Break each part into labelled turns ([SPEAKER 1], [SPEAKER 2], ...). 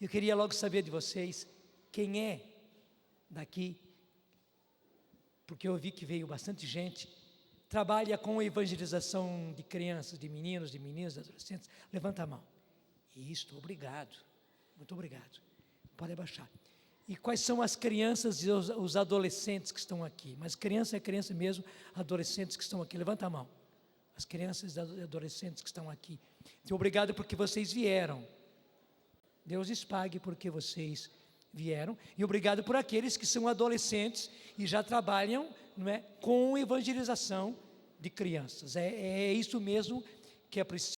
[SPEAKER 1] Eu queria logo saber de vocês, quem é daqui, porque eu vi que veio bastante gente, trabalha com evangelização de crianças, de meninos, de meninas, de adolescentes. Levanta a mão. Isso, obrigado. Muito obrigado. Pode abaixar. E quais são as crianças e os adolescentes que estão aqui? Mas criança é criança mesmo, adolescentes que estão aqui. Levanta a mão. As crianças e adolescentes que estão aqui. Então, obrigado porque vocês vieram. Deus lhes pague porque vocês vieram. E obrigado por aqueles que são adolescentes e já trabalham, não é, com evangelização de crianças. É isso mesmo que é preciso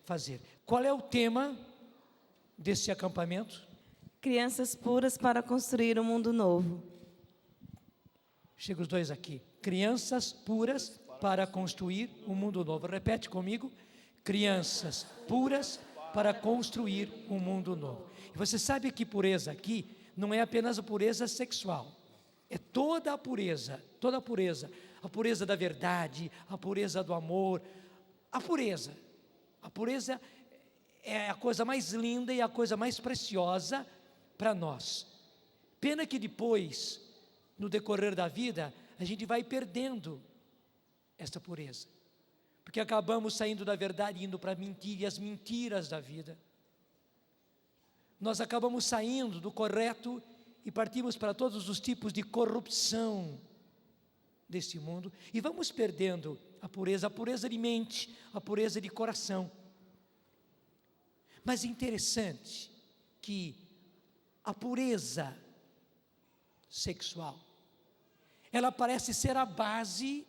[SPEAKER 1] fazer. Qual é o tema desse acampamento?
[SPEAKER 2] Crianças puras para construir um mundo novo.
[SPEAKER 1] Chega os dois aqui. Crianças puras para construir um mundo novo. Repete comigo. Crianças puras para construir um mundo novo. E você sabe que pureza aqui não é apenas a pureza sexual. É toda a pureza, toda a pureza. A pureza da verdade, a pureza do amor. A pureza é a coisa mais linda e a coisa mais preciosa para nós. Pena que depois, no decorrer da vida, a gente vai perdendo essa pureza, porque acabamos saindo da verdade e indo para a mentira e as mentiras da vida. Nós acabamos saindo do correto e partimos para todos os tipos de corrupção deste mundo e vamos perdendo a pureza de mente, a pureza de coração. Mas é interessante que a pureza sexual, ela parece ser a base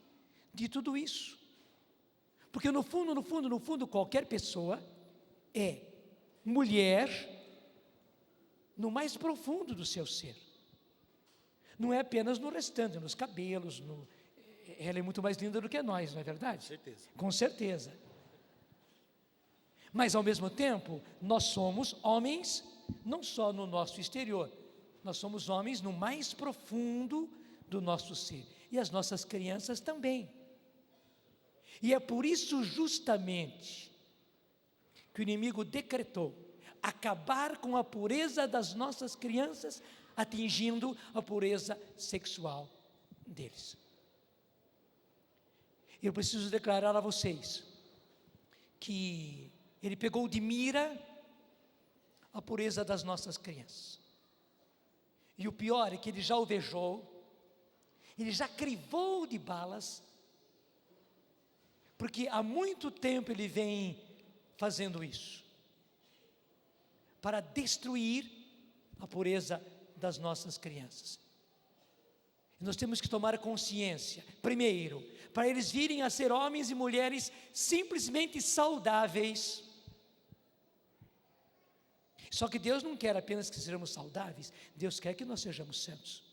[SPEAKER 1] de tudo isso. Porque no fundo, qualquer pessoa é mulher no mais profundo do seu ser. Não é apenas no restante, nos cabelos, ela é muito mais linda do que nós, não é verdade?
[SPEAKER 3] Certeza.
[SPEAKER 1] Com certeza. Mas ao mesmo tempo, nós somos homens, não só no nosso exterior, nós somos homens no mais profundo do nosso ser. E as nossas crianças também. E é por isso justamente que o inimigo decretou acabar com a pureza das nossas crianças, atingindo a pureza sexual deles. Eu preciso declarar a vocês que ele pegou de mira a pureza das nossas crianças. E o pior é que ele já alvejou, ele já crivou de balas, porque há muito tempo ele vem fazendo isso, para destruir a pureza das nossas crianças. E nós temos que tomar consciência, primeiro, para eles virem a ser homens e mulheres simplesmente saudáveis. Só que Deus não quer apenas que sejamos saudáveis, Deus quer que nós sejamos santos.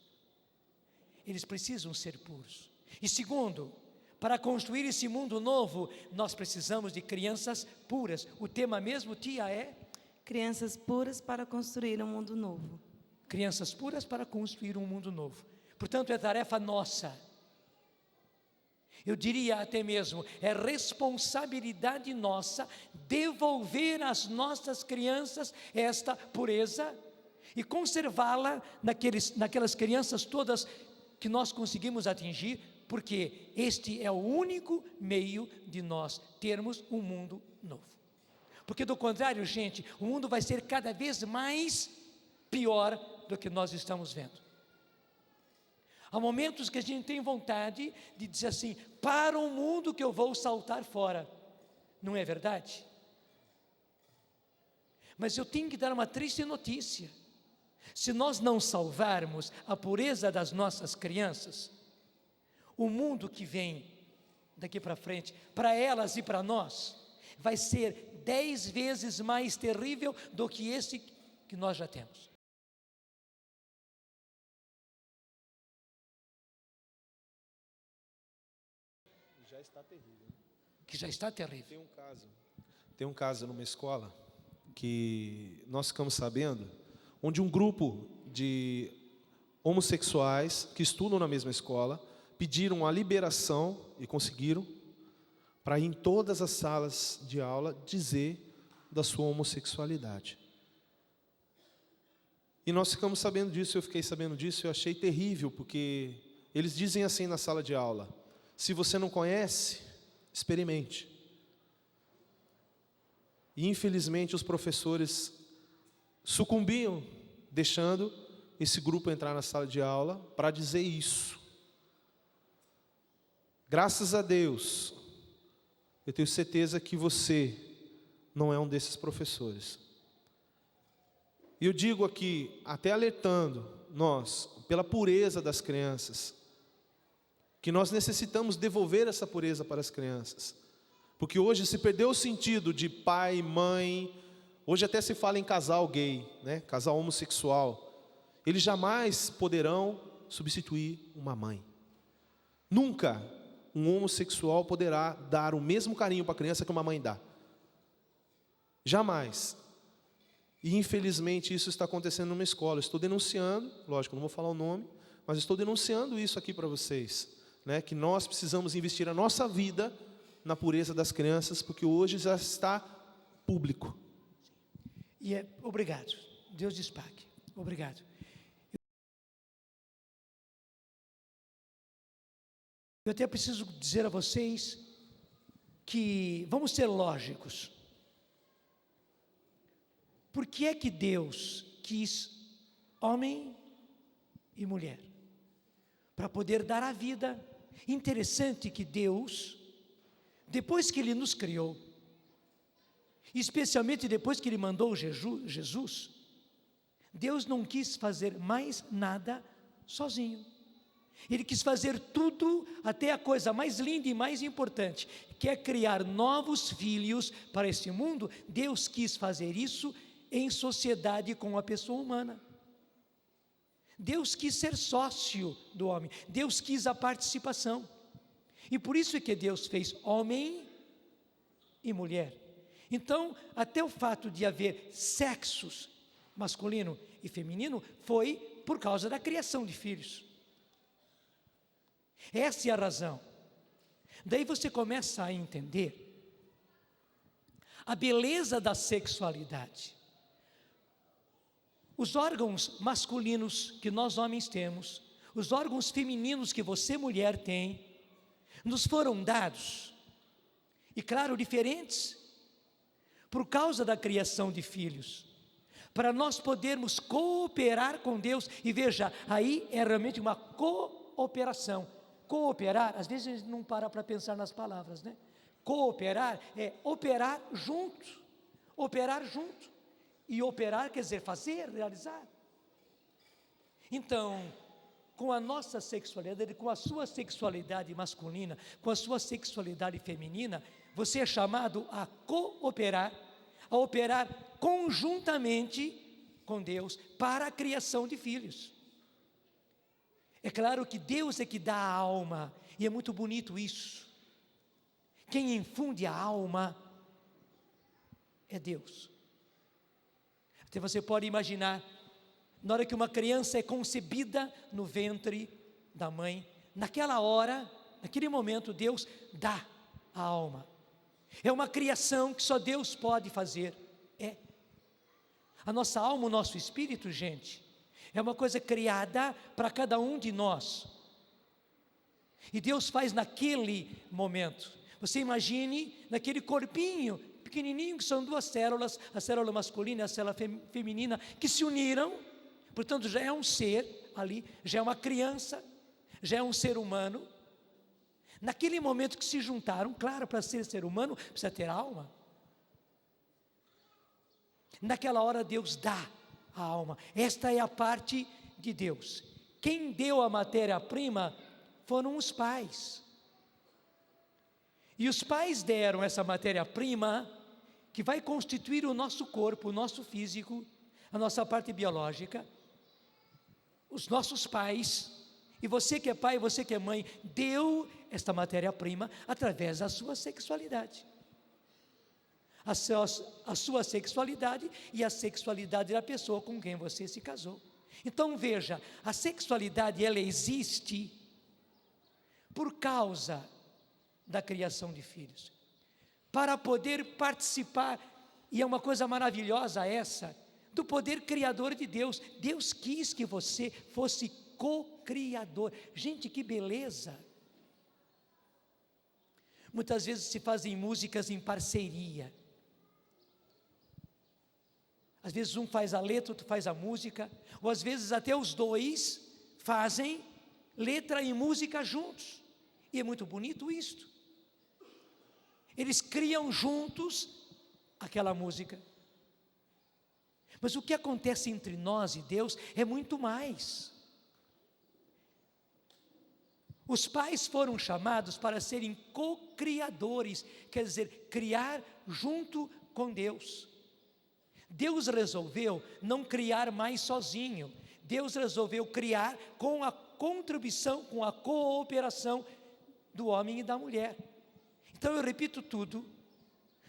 [SPEAKER 1] Eles precisam ser puros. E segundo, para construir esse mundo novo, nós precisamos de crianças puras. O tema mesmo, tia, é?
[SPEAKER 2] Crianças puras para construir um mundo novo.
[SPEAKER 1] Crianças puras para construir um mundo novo. Portanto, é tarefa nossa. Eu diria até mesmo, é responsabilidade nossa devolver às nossas crianças esta pureza e conservá-la naquelas crianças todas que nós conseguimos atingir, porque este é o único meio de nós termos um mundo novo. Porque do contrário, gente, o mundo vai ser cada vez mais pior do que nós estamos vendo. Há momentos que a gente tem vontade de dizer assim, para o mundo que eu vou saltar fora. Não é verdade? Mas eu tenho que dar uma triste notícia. Se nós não salvarmos a pureza das nossas crianças, o mundo que vem daqui para frente, para elas e para nós, vai ser 10 vezes mais terrível do que esse que nós já temos.
[SPEAKER 3] Já está terrível.
[SPEAKER 1] Que já está terrível.
[SPEAKER 3] Tem um caso numa escola que nós ficamos sabendo, onde um grupo de homossexuais que estudam na mesma escola, pediram a liberação, e conseguiram, para ir em todas as salas de aula dizer da sua homossexualidade. E nós ficamos sabendo disso, eu fiquei sabendo disso, eu achei terrível, porque eles dizem assim na sala de aula: se você não conhece, experimente. E infelizmente os professores sucumbiam, deixando esse grupo entrar na sala de aula para dizer isso. Graças a Deus, eu tenho certeza que você não é um desses professores. E eu digo aqui, até alertando nós, pela pureza das crianças, que nós necessitamos devolver essa pureza para as crianças. Porque hoje se perdeu o sentido de pai, mãe, hoje até se fala em casal gay, né? Casal homossexual. Eles jamais poderão substituir uma mãe. Nunca um homossexual poderá dar o mesmo carinho para a criança que uma mãe dá. Jamais. E infelizmente isso está acontecendo numa escola. Eu estou denunciando, lógico, não vou falar o nome, mas estou denunciando isso aqui para vocês, né? Que nós precisamos investir a nossa vida na pureza das crianças, porque hoje já está público.
[SPEAKER 1] Obrigado. Deus lhes pague. Obrigado. Eu até preciso dizer a vocês que vamos ser lógicos. Por que é que Deus quis homem e mulher? Para poder dar a vida. Interessante que Deus, depois que Ele nos criou, especialmente depois que Ele mandou Jesus, Deus não quis fazer mais nada sozinho. Ele quis fazer tudo, até a coisa mais linda e mais importante, que é criar novos filhos para este mundo. Deus quis fazer isso em sociedade com a pessoa humana. Deus quis ser sócio do homem, Deus quis a participação. E por isso é que Deus fez homem e mulher. Então, até o fato de haver sexos, masculino e feminino, foi por causa da criação de filhos. Essa é a razão. Daí você começa a entender a beleza da sexualidade. Os órgãos masculinos que nós homens temos, os órgãos femininos que você mulher tem, nos foram dados, e claro, diferentes, por causa da criação de filhos, para nós podermos cooperar com Deus. E veja, aí é realmente uma cooperação. Cooperar, às vezes a gente não para pensar nas palavras, né? Cooperar é operar junto, operar junto. E operar quer dizer fazer, realizar. Então, com a nossa sexualidade, com a sua sexualidade masculina, com a sua sexualidade feminina, você é chamado a cooperar, a operar conjuntamente com Deus para a criação de filhos. É claro que Deus é que dá a alma, e é muito bonito isso. Quem infunde a alma é Deus. Até você pode imaginar, na hora que uma criança é concebida no ventre da mãe, naquela hora, naquele momento, Deus dá a alma. É uma criação que só Deus pode fazer. A nossa alma, o nosso espírito, gente, é uma coisa criada para cada um de nós. E Deus faz naquele momento. Você imagine naquele corpinho pequenininho, que são duas células, a célula masculina e a célula feminina, que se uniram. Portanto, já é um ser ali, já é uma criança, já é um ser humano. Naquele momento que se juntaram, claro, para ser humano, precisa ter alma. Naquela hora Deus dá a alma. Esta é a parte de Deus. Quem deu a matéria-prima foram os pais. E os pais deram essa matéria-prima que vai constituir o nosso corpo, o nosso físico, a nossa parte biológica. Os nossos pais, e você que é pai, você que é mãe, deu esta matéria-prima através da sua sexualidade. A sua sexualidade e a sexualidade da pessoa com quem você se casou. Então veja, a sexualidade ela existe por causa da criação de filhos. Para poder participar, e é uma coisa maravilhosa essa, do poder criador de Deus. Deus quis que você fosse co-criador. Gente, que beleza! Muitas vezes se fazem músicas em parceria. Às vezes um faz a letra, outro faz a música, ou às vezes até os dois fazem letra e música juntos. E é muito bonito isto. Eles criam juntos aquela música. Mas o que acontece entre nós e Deus é muito mais. Os pais foram chamados para serem co-criadores, quer dizer, criar junto com Deus. Deus resolveu não criar mais sozinho. Deus resolveu criar com a contribuição, com a cooperação do homem e da mulher. Então eu repito tudo.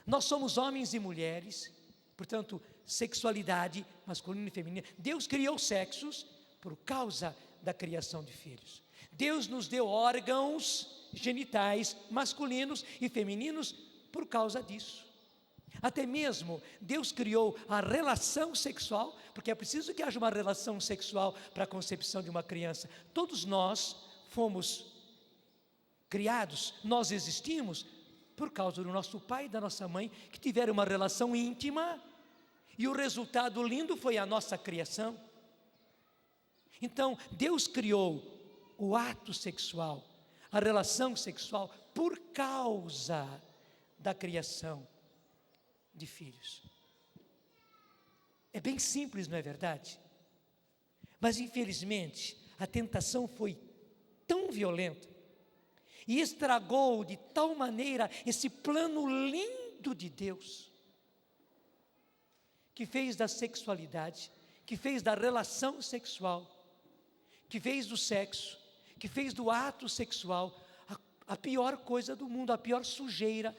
[SPEAKER 1] Nós somos homens e mulheres, portanto, sexualidade masculina e feminina. Deus criou sexos por causa da criação de filhos. Deus nos deu órgãos genitais masculinos e femininos por causa disso. Até mesmo Deus criou a relação sexual, porque é preciso que haja uma relação sexual para a concepção de uma criança. Todos nós fomos criados, nós existimos por causa do nosso pai e da nossa mãe, que tiveram uma relação íntima, e o resultado lindo foi a nossa criação. Então, Deus criou o ato sexual, a relação sexual, por causa da criação de filhos. É bem simples, não é verdade? Mas infelizmente, a tentação foi tão violenta e estragou de tal maneira esse plano lindo de Deus, que fez da sexualidade, que fez da relação sexual, que fez do sexo, que fez do ato sexual a pior coisa do mundo, a pior sujeira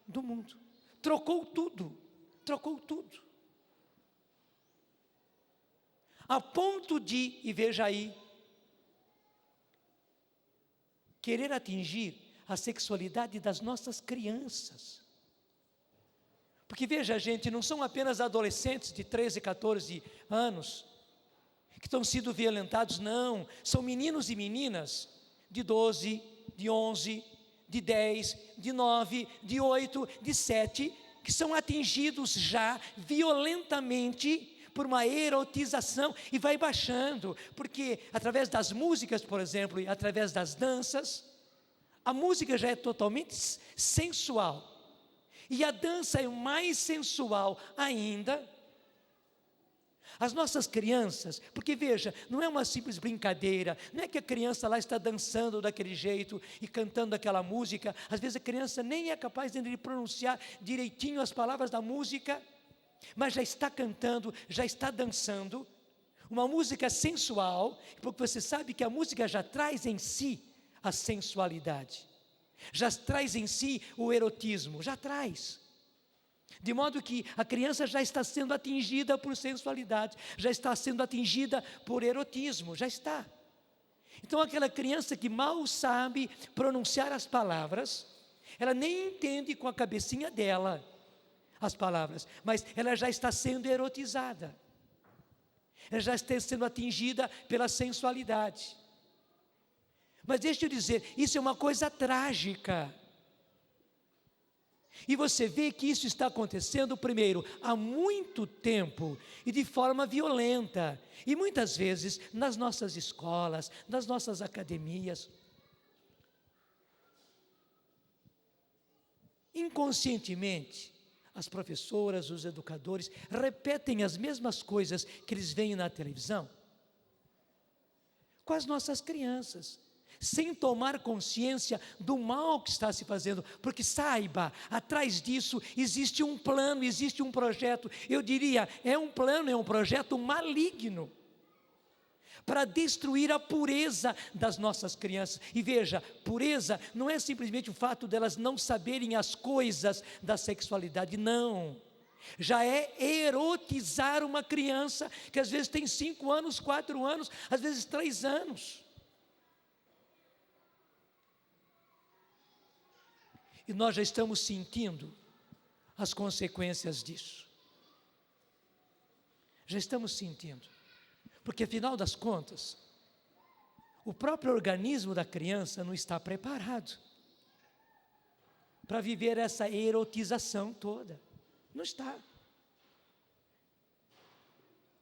[SPEAKER 1] do mundo. Trocou tudo, a ponto de, e veja aí, querer atingir a sexualidade das nossas crianças. Porque veja, gente, não são apenas adolescentes de 13, 14 anos que estão sendo violentados, não, são meninos e meninas de 12, de 11, de 10, de 9, de 8, de 7, que são atingidos já violentamente por uma erotização, e vai baixando, porque através das músicas, por exemplo, e através das danças, a música já é totalmente sensual, e a dança é mais sensual ainda. As nossas crianças, porque veja, não é uma simples brincadeira, não é que a criança lá está dançando daquele jeito e cantando aquela música, às vezes a criança nem é capaz de pronunciar direitinho as palavras da música, mas já está cantando, já está dançando, uma música sensual, porque você sabe que a música já traz em si a sensualidade, já traz em si o erotismo, já traz. De modo que a criança já está sendo atingida por sensualidade, já está sendo atingida por erotismo, já está. Então aquela criança que mal sabe pronunciar as palavras, ela nem entende com a cabecinha dela as palavras, mas ela já está sendo erotizada, ela já está sendo atingida pela sensualidade. Mas deixa eu dizer, isso é uma coisa trágica. E você vê que isso está acontecendo, primeiro, há muito tempo e de forma violenta. E muitas vezes nas nossas escolas, nas nossas academias. Inconscientemente, as professoras, os educadores repetem as mesmas coisas que eles veem na televisão com as nossas crianças, sem tomar consciência do mal que está se fazendo, porque saiba, atrás disso existe um plano, existe um projeto, eu diria, é um plano, é um projeto maligno, para destruir a pureza das nossas crianças. E veja, pureza não é simplesmente o fato delas não saberem as coisas da sexualidade, não, Já é erotizar uma criança que às vezes tem 5 anos, 4 anos, às vezes 3 anos. E nós já estamos sentindo as consequências disso. Já estamos sentindo. Porque, afinal das contas, o próprio organismo da criança não está preparado para viver essa erotização toda. Não está.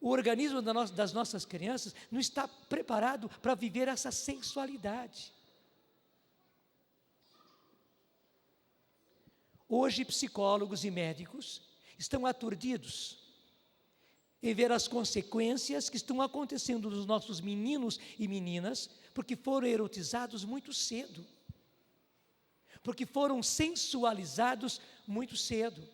[SPEAKER 1] O organismo das nossas crianças não está preparado para viver essa sensualidade. Hoje, psicólogos e médicos estão aturdidos em ver as consequências que estão acontecendo nos nossos meninos e meninas, porque foram erotizados muito cedo, porque foram sensualizados muito cedo.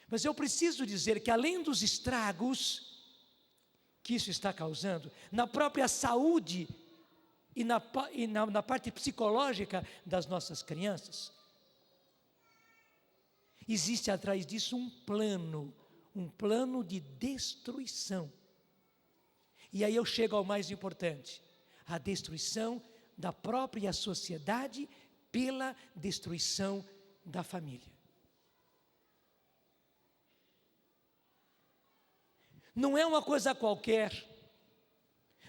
[SPEAKER 1] Mas eu preciso dizer que, além dos estragos que isso está causando, na própria saúde e na parte psicológica das nossas crianças, existe atrás disso um plano de destruição. E aí eu chego ao mais importante, a destruição da própria sociedade pela destruição da família. Não é uma coisa qualquer.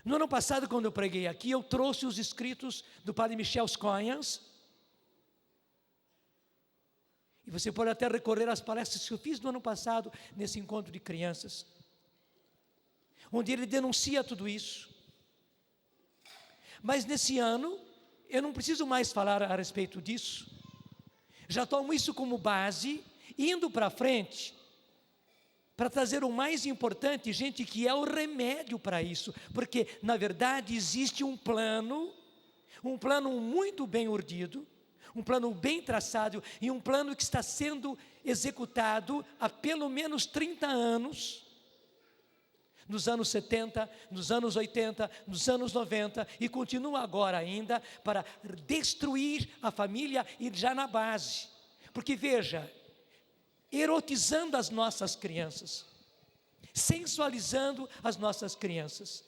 [SPEAKER 1] No ano passado, quando eu preguei aqui, eu trouxe os escritos do padre Michel Scoyans. E você pode até recorrer às palestras que eu fiz no ano passado, nesse encontro de crianças, onde ele denuncia tudo isso. Mas nesse ano, eu não preciso mais falar a respeito disso. Já tomo isso como base, indo para frente, para trazer o mais importante, gente, que é o remédio para isso, porque na verdade existe um plano muito bem urdido, um plano bem traçado e um plano que está sendo executado há pelo menos 30 anos, nos anos 70, nos anos 80, nos anos 90 e continua agora ainda para destruir a família e já na base, porque veja, erotizando as nossas crianças, sensualizando as nossas crianças.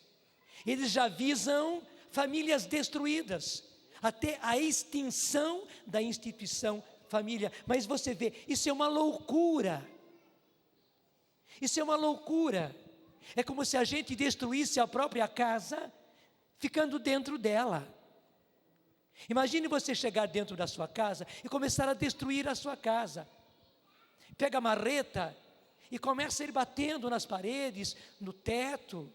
[SPEAKER 1] Eles já visam famílias destruídas, até a extinção da instituição família. Mas você vê, isso é uma loucura. Isso é uma loucura. É como se a gente destruísse a própria casa, ficando dentro dela. Imagine você chegar dentro da sua casa e começar a destruir a sua casa. Pega a marreta e começa a ir batendo nas paredes, no teto,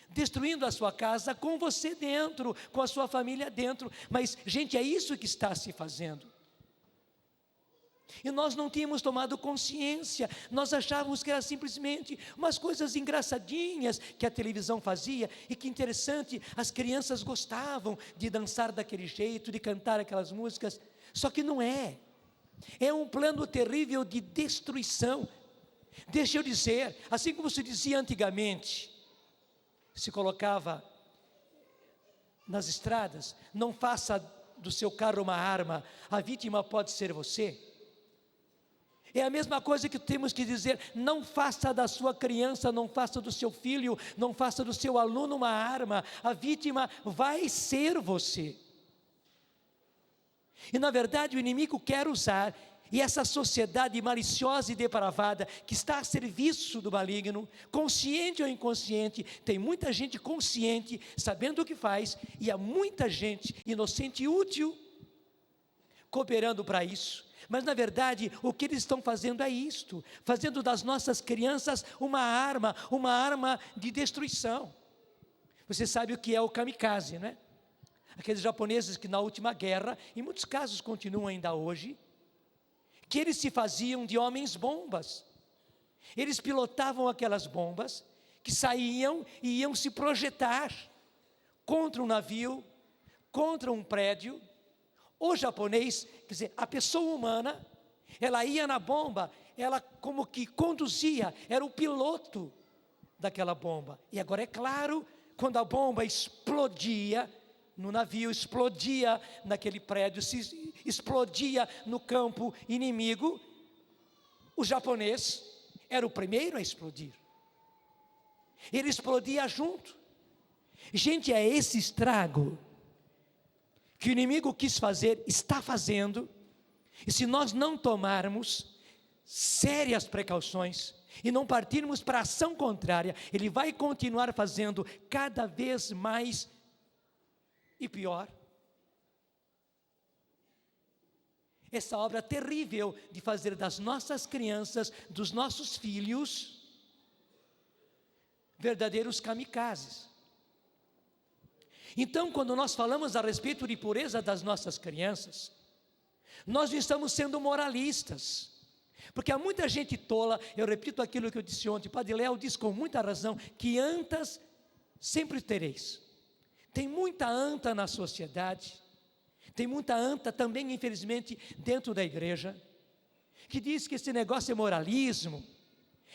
[SPEAKER 1] destruindo a sua casa com você dentro, com a sua família dentro. Mas, gente, é isso que está se fazendo. E nós não tínhamos tomado consciência, nós achávamos que era simplesmente umas coisas engraçadinhas que a televisão fazia, e que interessante, as crianças gostavam de dançar daquele jeito, de cantar aquelas músicas, só que não é. É um plano terrível de destruição. Deixa eu dizer, assim como se dizia antigamente, se colocava nas estradas, não faça do seu carro uma arma, a vítima pode ser você. É a mesma coisa que temos que dizer, não faça da sua criança, não faça do seu filho, não faça do seu aluno uma arma, a vítima vai ser você. E na verdade o inimigo quer usar, e essa sociedade maliciosa e depravada, que está a serviço do maligno, consciente ou inconsciente, tem muita gente consciente, sabendo o que faz, e há muita gente inocente e útil, cooperando para isso. Mas na verdade o que eles estão fazendo é isto, fazendo das nossas crianças uma arma de destruição. Você sabe o que é o kamikaze, né? Aqueles japoneses que na última guerra, em muitos casos continuam ainda hoje, que eles se faziam de homens bombas. Eles pilotavam aquelas bombas que saíam e iam se projetar contra um navio, contra um prédio. O japonês, quer dizer, a pessoa humana, ela ia na bomba, ela como que conduzia, era o piloto daquela bomba. E agora é claro, quando a bomba explodia, no navio, explodia naquele prédio, se explodia no campo inimigo, o japonês era o primeiro a explodir. Ele explodia junto. Gente, é esse estrago que o inimigo quis fazer, está fazendo, e se nós não tomarmos sérias precauções e não partirmos para a ação contrária, ele vai continuar fazendo cada vez mais e pior. Essa obra terrível de fazer das nossas crianças, dos nossos filhos, verdadeiros kamikazes. Então, quando nós falamos a respeito de pureza das nossas crianças, nós não estamos sendo moralistas, porque há muita gente tola. Eu repito aquilo que eu disse ontem, Padre Léo diz com muita razão, que antas sempre tereis. Tem muita anta na sociedade, tem muita anta também, infelizmente, dentro da igreja, que diz que esse negócio é moralismo,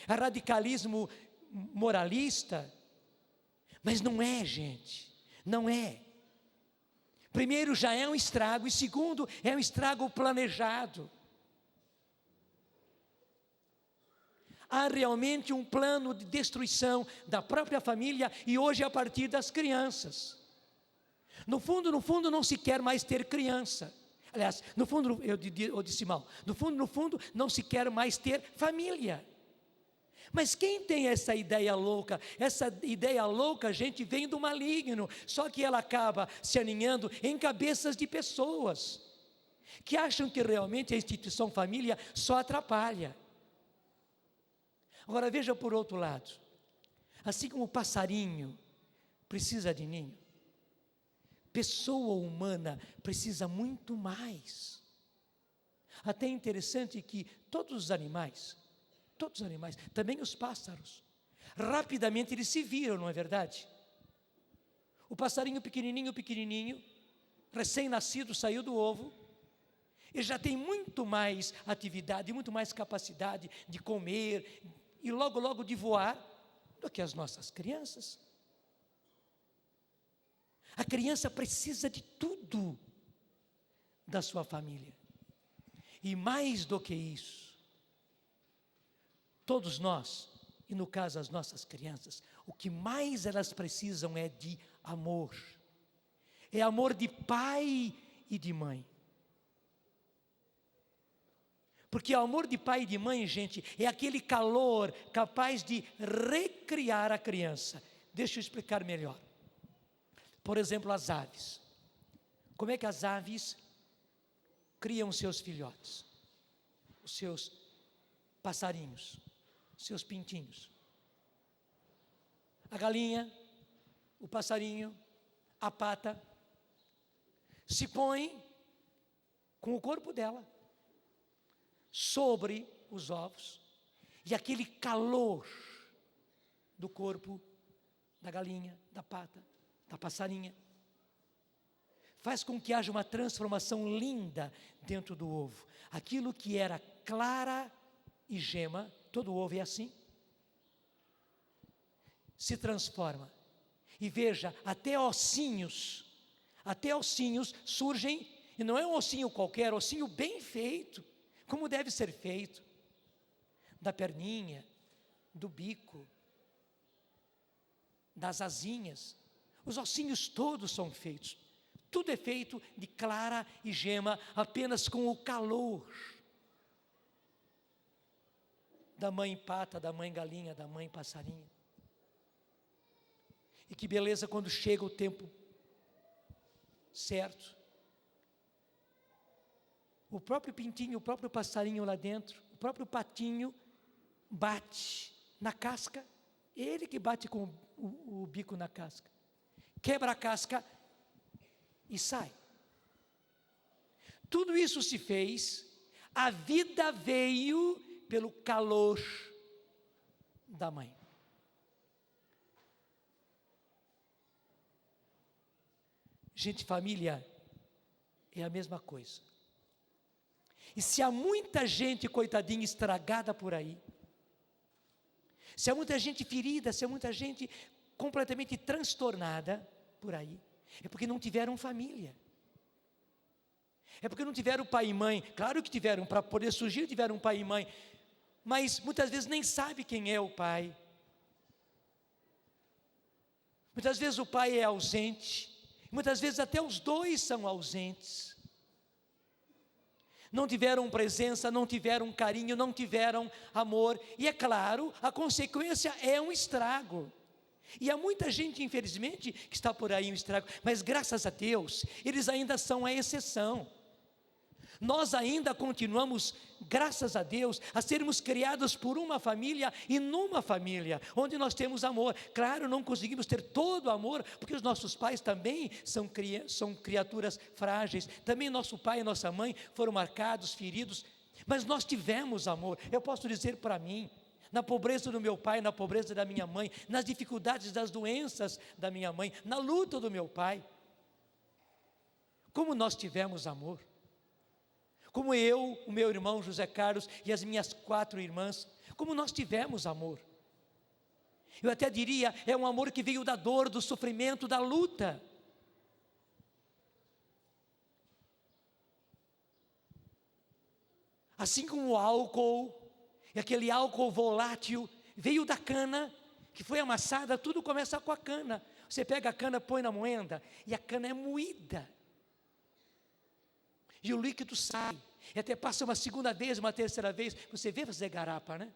[SPEAKER 1] é radicalismo moralista, mas não é, gente. Não é. Primeiro, já é um estrago, e segundo, é um estrago planejado. Há realmente um plano de destruição da própria família, e hoje a partir das crianças. No fundo, não se quer mais ter criança. Aliás, no fundo, eu disse mal, no fundo, não se quer mais ter família. Mas quem tem essa ideia louca? Essa ideia louca, gente, vem do maligno, só que ela acaba se aninhando em cabeças de pessoas que acham que realmente a instituição família só atrapalha. Agora veja por outro lado, assim como o passarinho precisa de ninho, pessoa humana precisa muito mais. Até é interessante que todos os animais, também os pássaros, rapidamente eles se viram, não é verdade? O passarinho pequenininho, recém-nascido, saiu do ovo, ele já tem muito mais atividade, muito mais capacidade de comer e logo de voar do que as nossas crianças. A criança precisa de tudo da sua família, e mais do que isso, todos nós, e no caso as nossas crianças, o que mais elas precisam é de amor. É amor de pai e de mãe. Porque o amor de pai e de mãe, gente, é aquele calor capaz de recriar a criança. Deixa eu explicar melhor. Por exemplo, as aves. Como é que as aves criam seus filhotes? Os seus passarinhos, seus pintinhos. A galinha, o passarinho, a pata, se põe com o corpo dela sobre os ovos, e aquele calor do corpo da galinha, da pata, da passarinha, faz com que haja uma transformação linda dentro do ovo. Aquilo que era clara e gema, todo ovo é assim, se transforma. E veja, até ossinhos surgem, e não é um ossinho qualquer, ossinho bem feito, como deve ser feito, da perninha, do bico, das asinhas, os ossinhos todos são feitos, tudo é feito de clara e gema, apenas com o calor da mãe pata, da mãe galinha, da mãe passarinho. E que beleza quando chega o tempo certo, o próprio pintinho, o próprio passarinho lá dentro, o próprio patinho bate na casca, ele que bate com o bico na casca, quebra a casca e sai. Tudo isso se fez, a vida veio pelo calor da mãe. Gente, família é a mesma coisa. E se há muita gente, coitadinha, estragada por aí, se há muita gente ferida, se há muita gente completamente transtornada por aí, É porque não tiveram família. É porque não tiveram pai e mãe. Claro que tiveram, para poder surgir tiveram pai e mãe. Mas muitas vezes nem sabe quem é o pai. Muitas vezes o pai é ausente. Muitas vezes até os dois são ausentes. Não tiveram presença, não tiveram carinho, não tiveram amor. E é claro, a consequência é um estrago. E há muita gente, infelizmente, que está por aí um estrago. Mas graças a Deus, eles ainda são a exceção. Nós ainda continuamos, graças a Deus, a sermos criados por uma família e numa família, onde nós temos amor. Claro, não conseguimos ter todo o amor, porque os nossos pais também são criaturas frágeis. Também nosso pai e nossa mãe foram marcados, feridos, mas nós tivemos amor. Eu posso dizer para mim, na pobreza do meu pai, na pobreza da minha mãe, nas dificuldades das doenças da minha mãe, na luta do meu pai, como nós tivemos amor. Como eu, o meu irmão José Carlos e as minhas 4 irmãs, como nós tivemos amor. Eu até diria, é um amor que veio da dor, do sofrimento, da luta. Assim como o álcool, e aquele álcool volátil, veio da cana, que foi amassada, tudo começa com a cana. Você pega a cana, põe na moenda, e a cana é moída. E o líquido sai, e até passa uma segunda vez, uma terceira vez, você vê fazer garapa, né?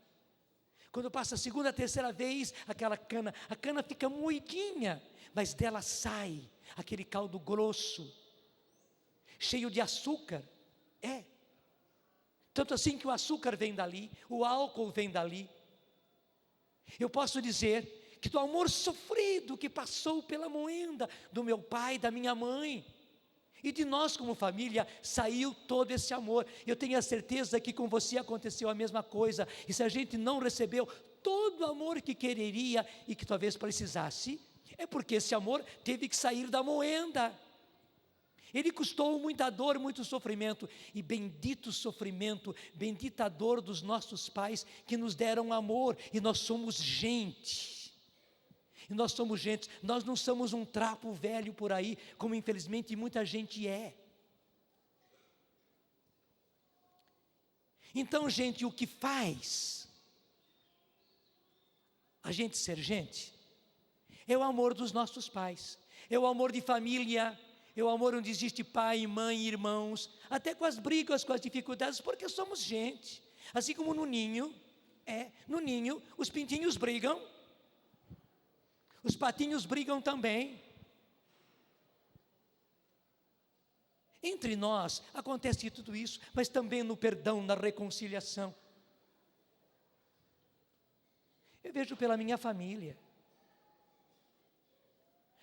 [SPEAKER 1] Quando passa a segunda, a terceira vez, aquela cana, a cana fica moidinha, mas dela sai aquele caldo grosso, cheio de açúcar, tanto assim que o açúcar vem dali, o álcool vem dali. Eu posso dizer que do amor sofrido que passou pela moenda do meu pai, da minha mãe, e de nós como família, saiu todo esse amor. Eu tenho a certeza que com você aconteceu a mesma coisa. E se a gente não recebeu todo o amor que quereria e que talvez precisasse, é porque esse amor teve que sair da moenda. Ele custou muita dor, muito sofrimento. E bendito sofrimento, bendita dor dos nossos pais que nos deram amor. E nós somos gente. E nós somos gente, nós não somos um trapo velho por aí, como infelizmente muita gente é. Então, gente, o que faz a gente ser gente é o amor dos nossos pais, é o amor de família, é o amor onde existe pai, mãe, irmãos, até com as brigas, com as dificuldades, porque somos gente. Assim como no ninho os pintinhos brigam, os patinhos brigam também. Entre nós acontece tudo isso, mas também no perdão, na reconciliação. Eu vejo pela minha família.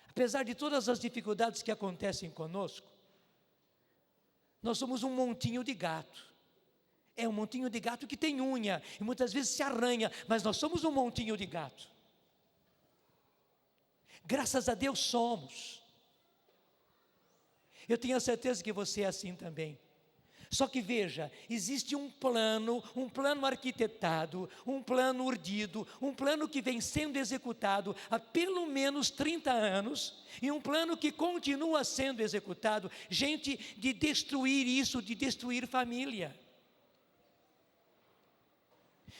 [SPEAKER 1] Apesar de todas as dificuldades que acontecem conosco, nós somos um montinho de gato. É um montinho de gato que tem unha, e muitas vezes se arranha, mas nós somos um montinho de gato. Graças a Deus somos. Eu tenho a certeza que você é assim também. Só que veja, existe um plano arquitetado, um plano urdido, um plano que vem sendo executado há pelo menos 30 anos, e um plano que continua sendo executado, gente, de destruir isso, de destruir família.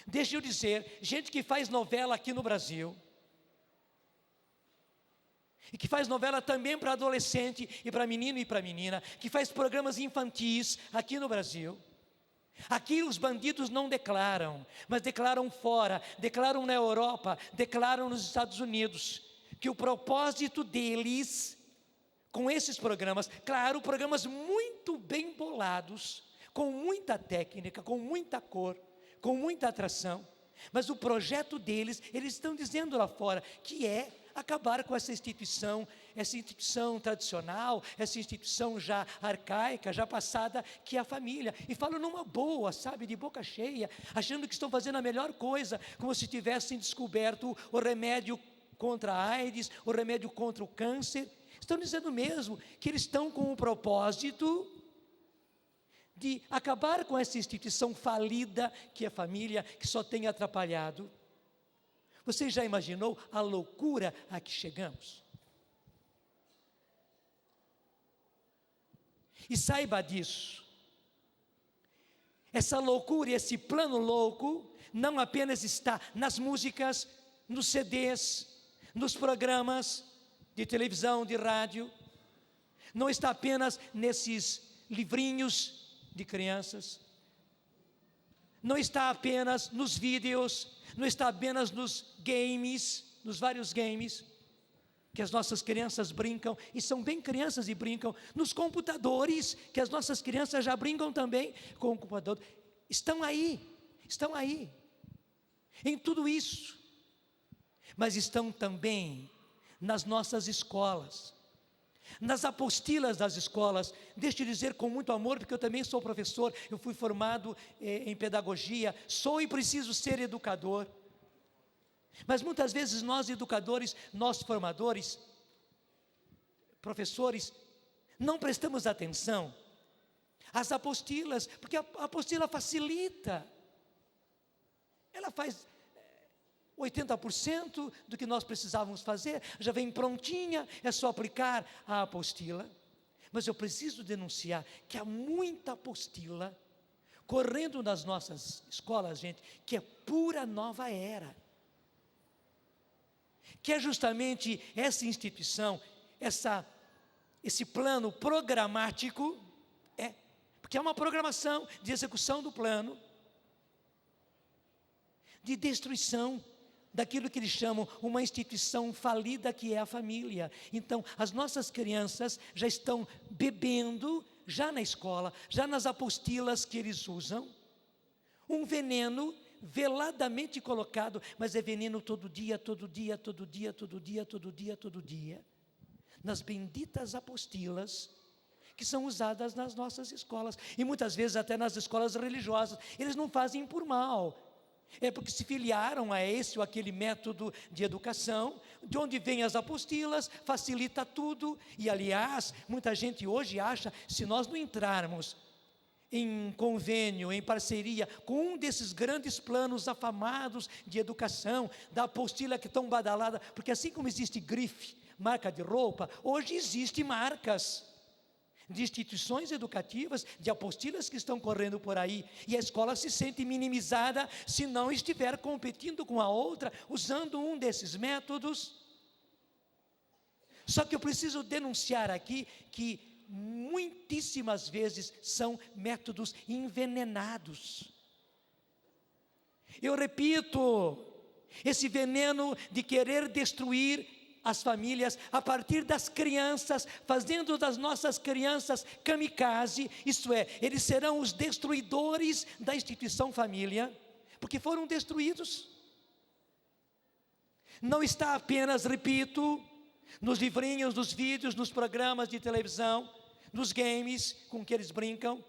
[SPEAKER 1] Deixa eu dizer, gente que faz novela aqui no Brasil, e que faz novela também para adolescente e para menino e para menina, que faz programas infantis aqui no Brasil. Aqui os bandidos não declaram, mas declaram fora, declaram na Europa, declaram nos Estados Unidos, que o propósito deles, com esses programas, claro, programas muito bem bolados, com muita técnica, com muita cor, com muita atração, mas o projeto deles, eles estão dizendo lá fora, que é acabar com essa instituição tradicional, essa instituição já arcaica, já passada, que é a família. E falam numa boa, sabe, de boca cheia, achando que estão fazendo a melhor coisa, como se tivessem descoberto o remédio contra a AIDS, o remédio contra o câncer. Estão dizendo mesmo que eles estão com o propósito de acabar com essa instituição falida, que é a família, que só tem atrapalhado. Você já imaginou a loucura a que chegamos? E saiba disso. Essa loucura, esse plano louco, não apenas está nas músicas, nos CDs, nos programas de televisão, de rádio, não está apenas nesses livrinhos de crianças, não está apenas nos vídeos, não está apenas nos games, nos vários games que as nossas crianças brincam, e são bem crianças e brincam, nos computadores, que as nossas crianças já brincam também com o computador, estão aí, em tudo isso, mas estão também nas nossas escolas, nas apostilas das escolas. Deixa eu dizer com muito amor, porque eu também sou professor, eu fui formado em pedagogia, sou e preciso ser educador. Mas muitas vezes nós educadores, nós formadores, professores, não prestamos atenção às apostilas, porque a apostila facilita, ela faz 80% do que nós precisávamos fazer, já vem prontinha, é só aplicar a apostila. Mas eu preciso denunciar que há muita apostila correndo nas nossas escolas, gente, que é pura nova era, que é justamente essa instituição, esse plano programático, porque é uma programação de execução do plano, de destruição daquilo que eles chamam uma instituição falida, que é a família. Então, as nossas crianças já estão bebendo, já na escola, já nas apostilas que eles usam, um veneno veladamente colocado, mas é veneno todo dia, nas benditas apostilas que são usadas nas nossas escolas, e muitas vezes até nas escolas religiosas. Eles não fazem por mal, é porque se filiaram a esse ou aquele método de educação, de onde vêm as apostilas, facilita tudo. E aliás, muita gente hoje acha, se nós não entrarmos em convênio, em parceria com um desses grandes planos afamados de educação, da apostila que é tão badalada, porque assim como existe grife, marca de roupa, hoje existe marcas de instituições educativas, de apostilas que estão correndo por aí, e a escola se sente minimizada se não estiver competindo com a outra, usando um desses métodos. Só que eu preciso denunciar aqui que muitíssimas vezes são métodos envenenados. Eu repito, esse veneno de querer destruir as famílias a partir das crianças, fazendo das nossas crianças kamikaze, isto é, eles serão os destruidores da instituição família, porque foram destruídos. Não está apenas, repito, nos livrinhos, nos vídeos, nos programas de televisão, nos games com que eles brincam,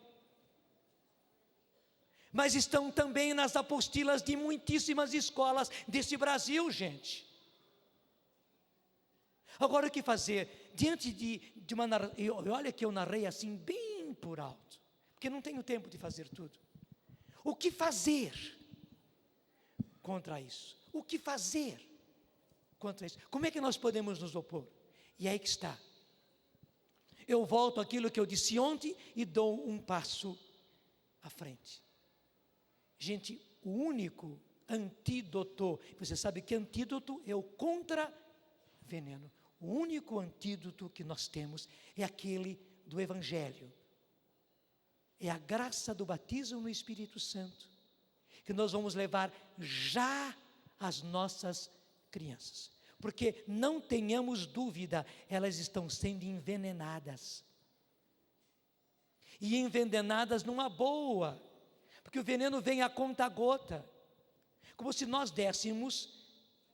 [SPEAKER 1] mas estão também nas apostilas de muitíssimas escolas desse Brasil, gente. Agora, o que fazer? Diante de uma narrativa, olha que eu narrei assim bem por alto, porque não tenho tempo de fazer tudo. O que fazer contra isso? O que fazer contra isso? Como é que nós podemos nos opor? E aí que está. Eu volto àquilo que eu disse ontem e dou um passo à frente. Gente, o único antídoto, você sabe que antídoto é o contra-veneno. O único antídoto que nós temos é aquele do Evangelho. É a graça do batismo no Espírito Santo, que nós vamos levar já às nossas crianças. Porque não tenhamos dúvida, elas estão sendo envenenadas. E envenenadas numa boa, porque o veneno vem a conta-gota. Como se nós dessemos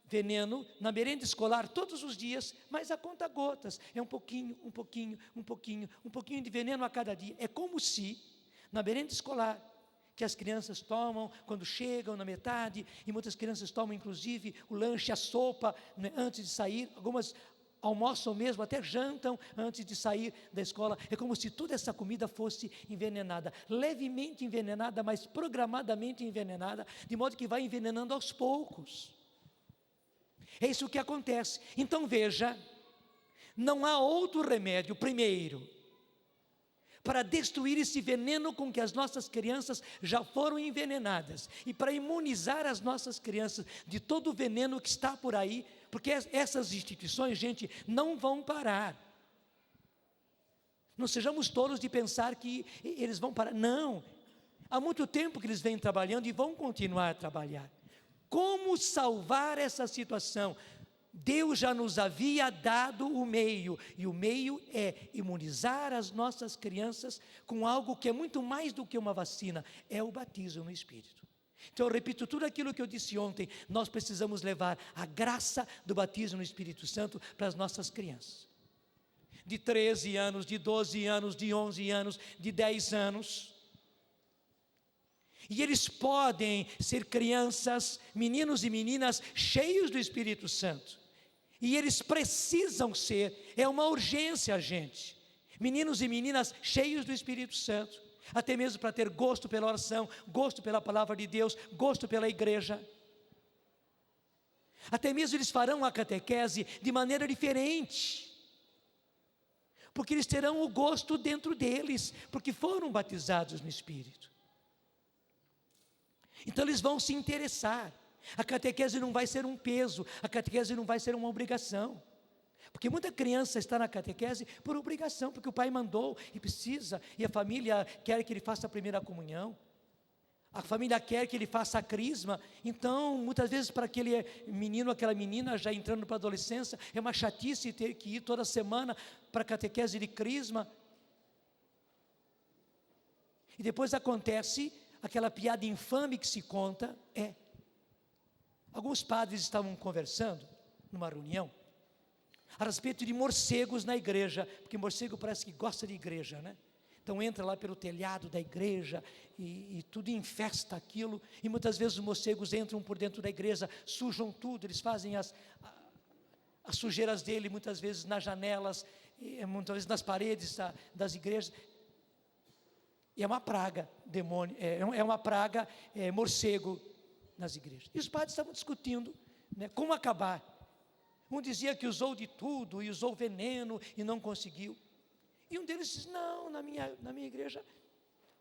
[SPEAKER 1] veneno na merenda escolar todos os dias, mas a conta-gotas, é um pouquinho de veneno a cada dia. É como se, na merenda escolar, que as crianças tomam quando chegam na metade, e muitas crianças tomam inclusive o lanche, a sopa, né, antes de sair, algumas almoçam mesmo, até jantam antes de sair da escola. É como se toda essa comida fosse envenenada, levemente envenenada, mas programadamente envenenada, de modo que vai envenenando aos poucos. É isso que acontece. Então veja, não há outro remédio, primeiro, para destruir esse veneno com que as nossas crianças já foram envenenadas, e para imunizar as nossas crianças de todo o veneno que está por aí, porque essas instituições, gente, não vão parar. Não sejamos tolos de pensar que eles vão parar. Não, há muito tempo que eles vêm trabalhando e vão continuar a trabalhar. Como salvar essa situação? Deus já nos havia dado o meio, e o meio é imunizar as nossas crianças com algo que é muito mais do que uma vacina, é o batismo no Espírito. Então eu repito tudo aquilo que eu disse ontem, nós precisamos levar a graça do batismo no Espírito Santo para as nossas crianças. De 13 anos, de 12 anos, de 11 anos, de 10 anos. E eles podem ser crianças, meninos e meninas cheios do Espírito Santo. E eles precisam ser, é uma urgência, gente. Meninos e meninas cheios do Espírito Santo. Até mesmo para ter gosto pela oração, gosto pela palavra de Deus, gosto pela igreja. Até mesmo eles farão a catequese de maneira diferente. Porque eles terão o gosto dentro deles, porque foram batizados no Espírito. Então eles vão se interessar. A catequese não vai ser um peso, a catequese não vai ser uma obrigação. Porque muita criança está na catequese por obrigação, porque o pai mandou e precisa, e a família quer que ele faça a primeira comunhão, a família quer que ele faça a crisma. Então, muitas vezes para aquele menino, aquela menina já entrando para a adolescência, é uma chatice ter que ir toda semana para a catequese de crisma. E depois acontece aquela piada infame que se conta, alguns padres estavam conversando numa reunião a respeito de morcegos na igreja, porque morcego parece que gosta de igreja, né? Então entra lá pelo telhado da igreja e tudo infesta aquilo, e muitas vezes os morcegos entram por dentro da igreja, sujam tudo, eles fazem as sujeiras dele muitas vezes nas janelas, muitas vezes nas paredes das igrejas. E é uma praga, demônio, é uma praga, morcego nas igrejas. E os padres estavam discutindo, né, como acabar. Um dizia que usou de tudo, e usou veneno, e não conseguiu. E um deles disse, não, na minha igreja,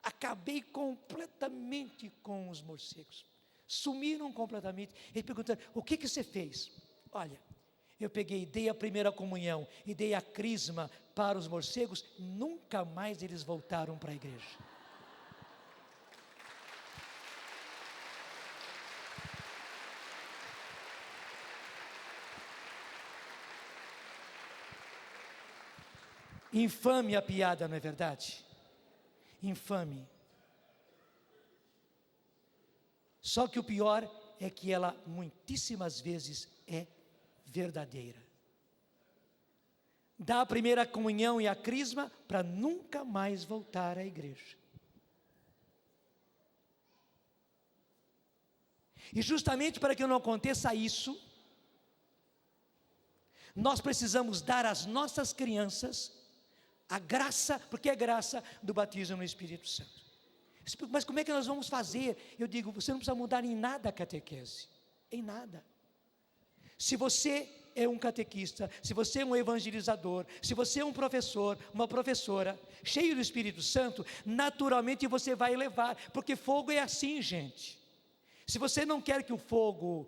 [SPEAKER 1] acabei completamente com os morcegos. Sumiram completamente. Ele perguntou, o que você fez? Olha, eu peguei, dei a primeira comunhão, e dei a crisma para os morcegos, nunca mais eles voltaram para a igreja. Infame a piada, não é verdade? Infame. Só que o pior é que ela muitíssimas vezes é verdadeira. Dá a primeira comunhão e a crisma para nunca mais voltar à igreja. E justamente para que não aconteça isso, nós precisamos dar às nossas crianças a graça, porque é graça do batismo no Espírito Santo. Mas como é que nós vamos fazer? Eu digo, você não precisa mudar em nada a catequese, em nada. Se você é um catequista, se você é um evangelizador, se você é um professor, uma professora, cheio do Espírito Santo, naturalmente você vai levar, porque fogo é assim, gente. Se você não quer que o fogo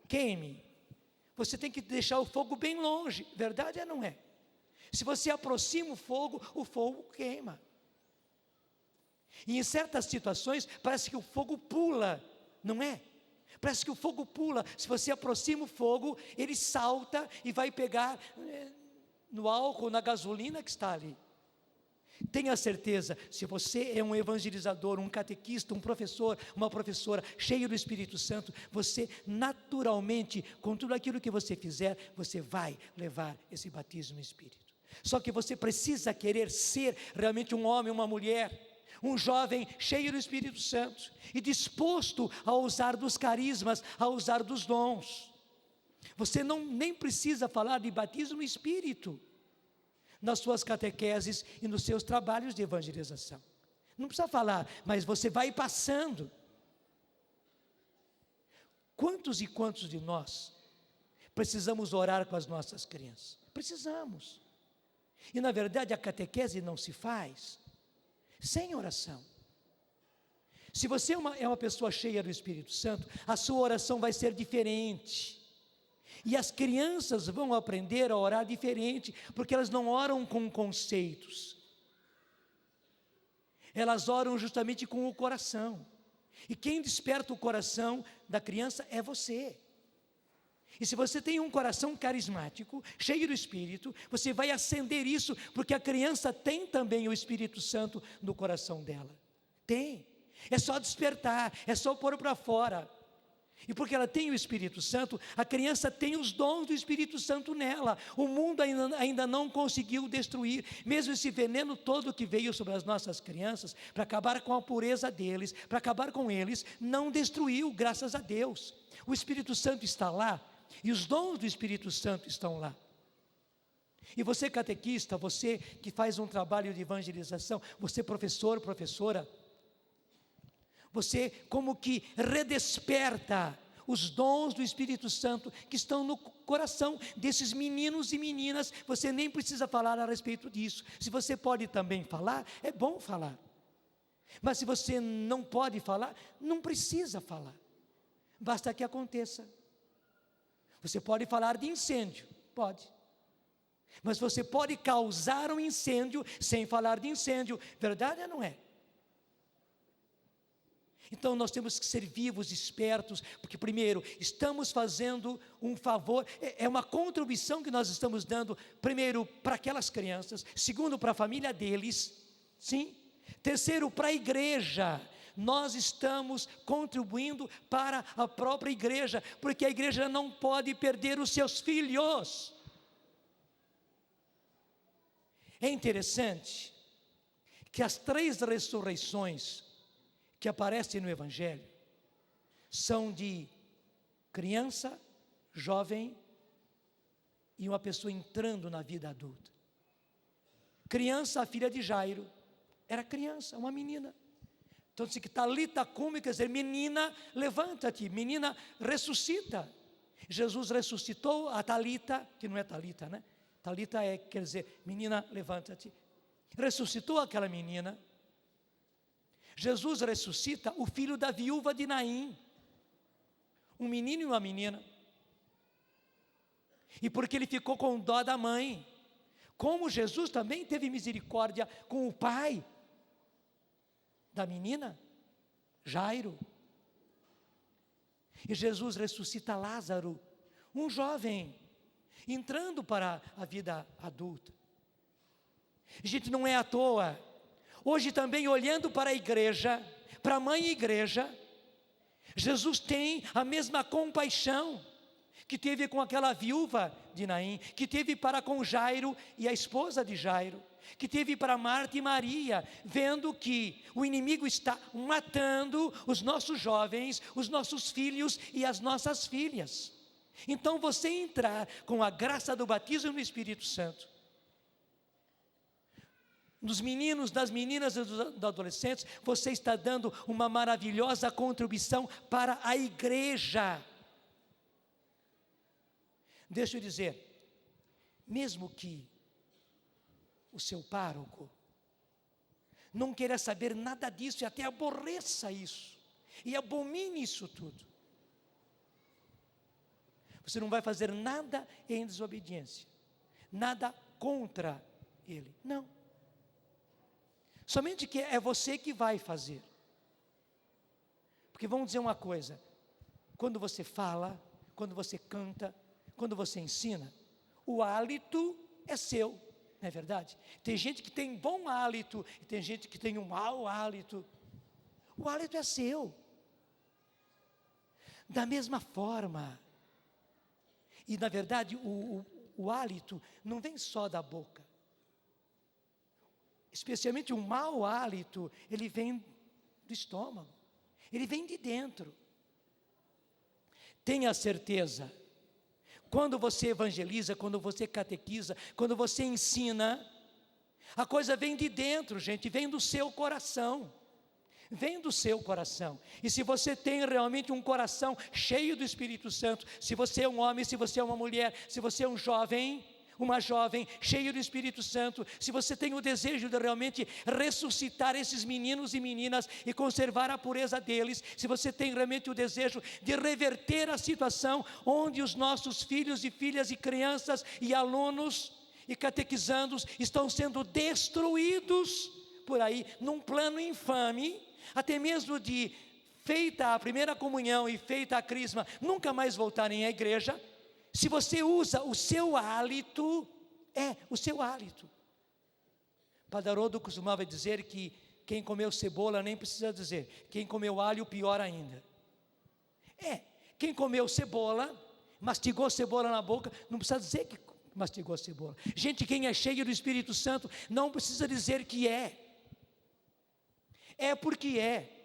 [SPEAKER 1] queime, você tem que deixar o fogo bem longe, verdade ou não é? Se você aproxima o fogo queima. E em certas situações, parece que o fogo pula, não é? Parece que o fogo pula. Se você aproxima o fogo, ele salta e vai pegar no álcool, na gasolina que está ali. Tenha certeza, se você é um evangelizador, um catequista, um professor, uma professora, cheio do Espírito Santo, você naturalmente, com tudo aquilo que você fizer, você vai levar esse batismo no Espírito. Só que você precisa querer ser realmente um homem, uma mulher, um jovem cheio do Espírito Santo e disposto a usar dos carismas, a usar dos dons. Você nem precisa falar de batismo no Espírito nas suas catequeses e nos seus trabalhos de evangelização. Não precisa falar, mas você vai passando. Quantos e quantos de nós precisamos orar com as nossas crianças? Precisamos. E na verdade a catequese não se faz sem oração. Se você é uma pessoa cheia do Espírito Santo, a sua oração vai ser diferente. E as crianças vão aprender a orar diferente, porque elas não oram com conceitos. Elas oram justamente com o coração. E quem desperta o coração da criança é você. E se você tem um coração carismático, cheio do Espírito, você vai acender isso, porque a criança tem também o Espírito Santo no coração dela. Tem. É só despertar, é só pôr para fora. E porque ela tem o Espírito Santo, a criança tem os dons do Espírito Santo nela. O mundo ainda não conseguiu destruir, mesmo esse veneno todo que veio sobre as nossas crianças, para acabar com a pureza deles, para acabar com eles, não destruiu, graças a Deus. O Espírito Santo está lá, e os dons do Espírito Santo estão lá. E você catequista, você que faz um trabalho de evangelização, você professor, professora, você como que redesperta os dons do Espírito Santo que estão no coração desses meninos e meninas. Você nem precisa falar a respeito disso. Se você pode também falar, é bom falar. Mas se você não pode falar, não precisa falar. Basta que aconteça. Você pode falar de incêndio, pode. Mas você pode causar um incêndio sem falar de incêndio. Verdade ou não é? Então nós temos que ser vivos, espertos, porque primeiro, estamos fazendo um favor, é uma contribuição que nós estamos dando, primeiro, para aquelas crianças, segundo, para a família deles, sim, terceiro, para a igreja, nós estamos contribuindo para a própria igreja, porque a igreja não pode perder os seus filhos. É interessante que as 3 ressurreições que aparecem no Evangelho são de criança, jovem e uma pessoa entrando na vida adulta. Criança, a filha de Jairo, era criança, uma menina. Então diz que talita cumi, quer dizer, menina, levanta-te, menina, ressuscita. Jesus ressuscitou a Talita, que não é Talita, né? Talita quer dizer, menina, levanta-te. Ressuscitou aquela menina. Jesus ressuscita o filho da viúva de Naim, um menino e uma menina. E porque ele ficou com dó da mãe, como Jesus também teve misericórdia com o pai da menina, Jairo. E Jesus ressuscita Lázaro, um jovem, entrando para a vida adulta. Gente, não é à toa. Hoje também olhando para a igreja, para a mãe igreja, Jesus tem a mesma compaixão que teve com aquela viúva de Naim, que teve para com Jairo e a esposa de Jairo, que teve para Marta e Maria, vendo que o inimigo está matando os nossos jovens, os nossos filhos e as nossas filhas. Então você entrar com a graça do batismo no Espírito Santo, dos meninos, das meninas e dos adolescentes, você está dando uma maravilhosa contribuição para a igreja. Deixa eu dizer, mesmo que o seu pároco não queira saber nada disso e até aborreça isso, e abomine isso tudo, você não vai fazer nada em desobediência, nada contra ele, não. Somente que é você que vai fazer. Porque vamos dizer uma coisa, quando você fala, quando você canta, quando você ensina, o hálito é seu, não é verdade? Tem gente que tem bom hálito, e tem gente que tem um mau hálito. O hálito é seu. Da mesma forma, e na verdade o hálito não vem só da boca. Especialmente o mau hálito, ele vem do estômago, ele vem de dentro. Tenha certeza, quando você evangeliza, quando você catequiza, quando você ensina, a coisa vem de dentro, gente, vem do seu coração. Vem do seu coração. E se você tem realmente um coração cheio do Espírito Santo, se você é um homem, se você é uma mulher, se você é um jovem, uma jovem cheia do Espírito Santo, se você tem o desejo de realmente ressuscitar esses meninos e meninas e conservar a pureza deles, se você tem realmente o desejo de reverter a situação onde os nossos filhos e filhas e crianças e alunos e catequizandos estão sendo destruídos por aí, num plano infame, até mesmo de, feita a primeira comunhão e feita a crisma, nunca mais voltarem à igreja. Se você usa o seu hálito, o seu hálito. Padre Haroldo costumava dizer que quem comeu cebola nem precisa dizer, quem comeu alho, pior ainda. Quem comeu cebola, mastigou cebola na boca, não precisa dizer que mastigou cebola. Gente, quem é cheio do Espírito Santo, não precisa dizer que é porque é.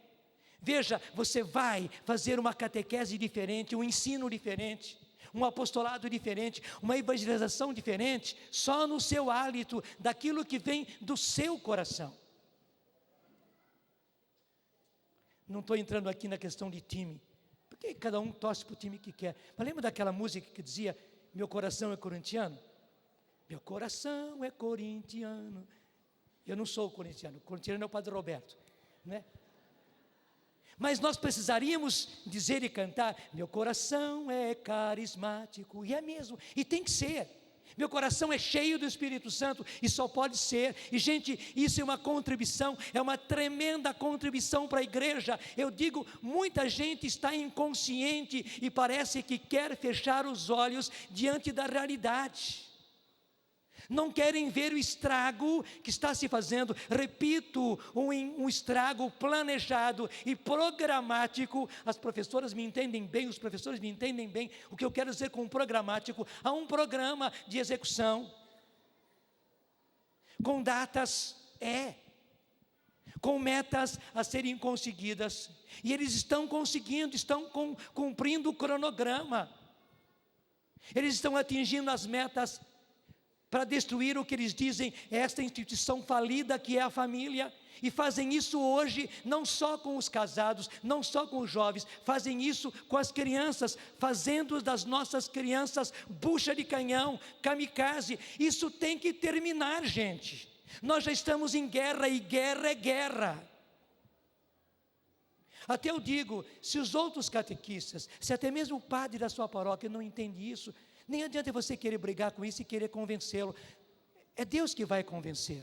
[SPEAKER 1] Veja, você vai fazer uma catequese diferente, um ensino diferente, um apostolado diferente, uma evangelização diferente, só no seu hálito, daquilo que vem do seu coração. Não estou entrando aqui na questão de time, porque cada um torce para o time que quer. Mas lembra daquela música que dizia, meu coração é corintiano? Meu coração é corintiano. Eu não sou corintiano, o corintiano é o Padre Roberto, não é? Mas nós precisaríamos dizer e cantar, meu coração é carismático, e é mesmo, e tem que ser. Meu coração é cheio do Espírito Santo, e só pode ser. E gente, isso é uma contribuição, é uma tremenda contribuição para a igreja. Eu digo, muita gente está inconsciente e parece que quer fechar os olhos diante da realidade. Não querem ver o estrago que está se fazendo. Repito, um estrago planejado e programático. As professoras me entendem bem, os professores me entendem bem. O que eu quero dizer com programático? Há um programa de execução, com datas, com metas a serem conseguidas. E eles estão conseguindo, estão cumprindo o cronograma. Eles estão atingindo as metas para destruir o que eles dizem é esta instituição falida que é a família, e fazem isso hoje, não só com os casados, não só com os jovens, fazem isso com as crianças, fazendo das nossas crianças bucha de canhão, kamikaze. Isso tem que terminar, gente. Nós já estamos em guerra, e guerra é guerra. Até eu digo, se os outros catequistas, se até mesmo o padre da sua paróquia não entende isso, nem adianta você querer brigar com isso e querer convencê-lo. É Deus que vai convencer.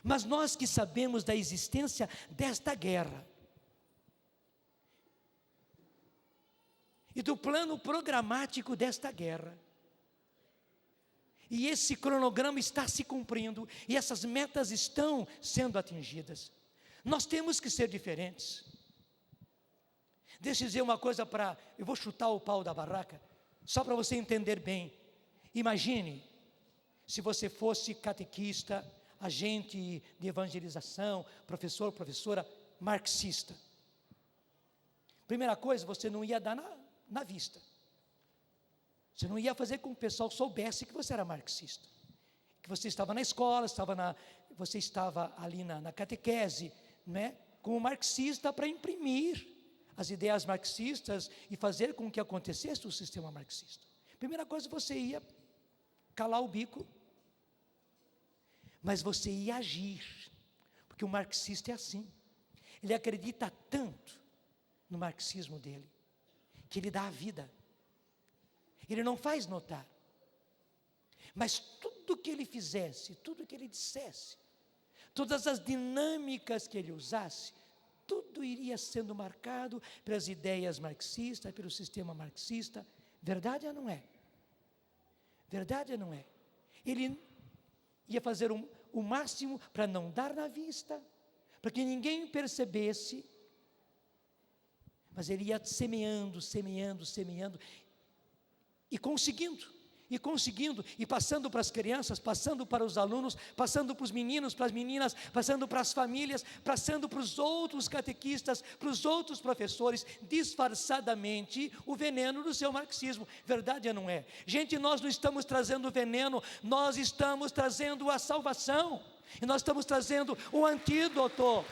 [SPEAKER 1] Mas nós que sabemos da existência desta guerra e do plano programático desta guerra, e esse cronograma está se cumprindo, e essas metas estão sendo atingidas, nós temos que ser diferentes. Deixa eu dizer uma coisa eu vou chutar o pau da barraca, só para você entender bem. Imagine, se você fosse catequista, agente de evangelização, professor, professora, marxista. Primeira coisa, você não ia dar na vista. Você não ia fazer com que o pessoal soubesse que você era marxista. Que você estava na escola, você estava ali na catequese, né, como marxista para imprimir as ideias marxistas e fazer com que acontecesse o sistema marxista. Primeira coisa, você ia calar o bico, mas você ia agir, porque o marxista é assim, ele acredita tanto no marxismo dele, que ele dá a vida, ele não faz notar, mas tudo que ele fizesse, tudo que ele dissesse, todas as dinâmicas que ele usasse, tudo iria sendo marcado pelas ideias marxistas, pelo sistema marxista. Verdade ou não é? Verdade ou não é? Ele ia fazer o máximo para não dar na vista, para que ninguém percebesse, mas ele ia semeando, e conseguindo, e passando para as crianças, passando para os alunos, passando para os meninos, para as meninas, passando para as famílias, passando para os outros catequistas, para os outros professores, disfarçadamente, o veneno do seu marxismo. Verdade ou não é? Gente, nós não estamos trazendo veneno, nós estamos trazendo a salvação, e nós estamos trazendo o antídoto.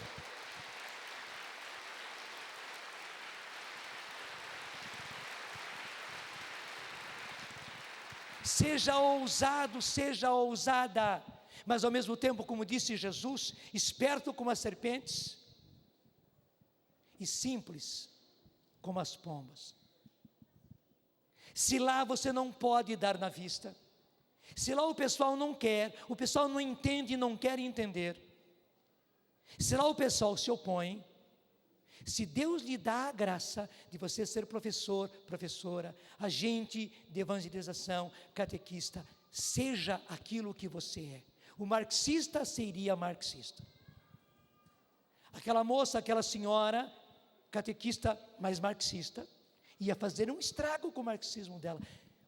[SPEAKER 1] Seja ousado, seja ousada, mas ao mesmo tempo, como disse Jesus, esperto como as serpentes e simples como as pombas. Se lá você não pode dar na vista, se lá o pessoal não quer, o pessoal não entende e não quer entender, se lá o pessoal se opõe, se Deus lhe dá a graça de você ser professor, professora, agente de evangelização, catequista, seja aquilo que você é. O marxista seria marxista. Aquela moça, aquela senhora, catequista, mas marxista, ia fazer um estrago com o marxismo dela.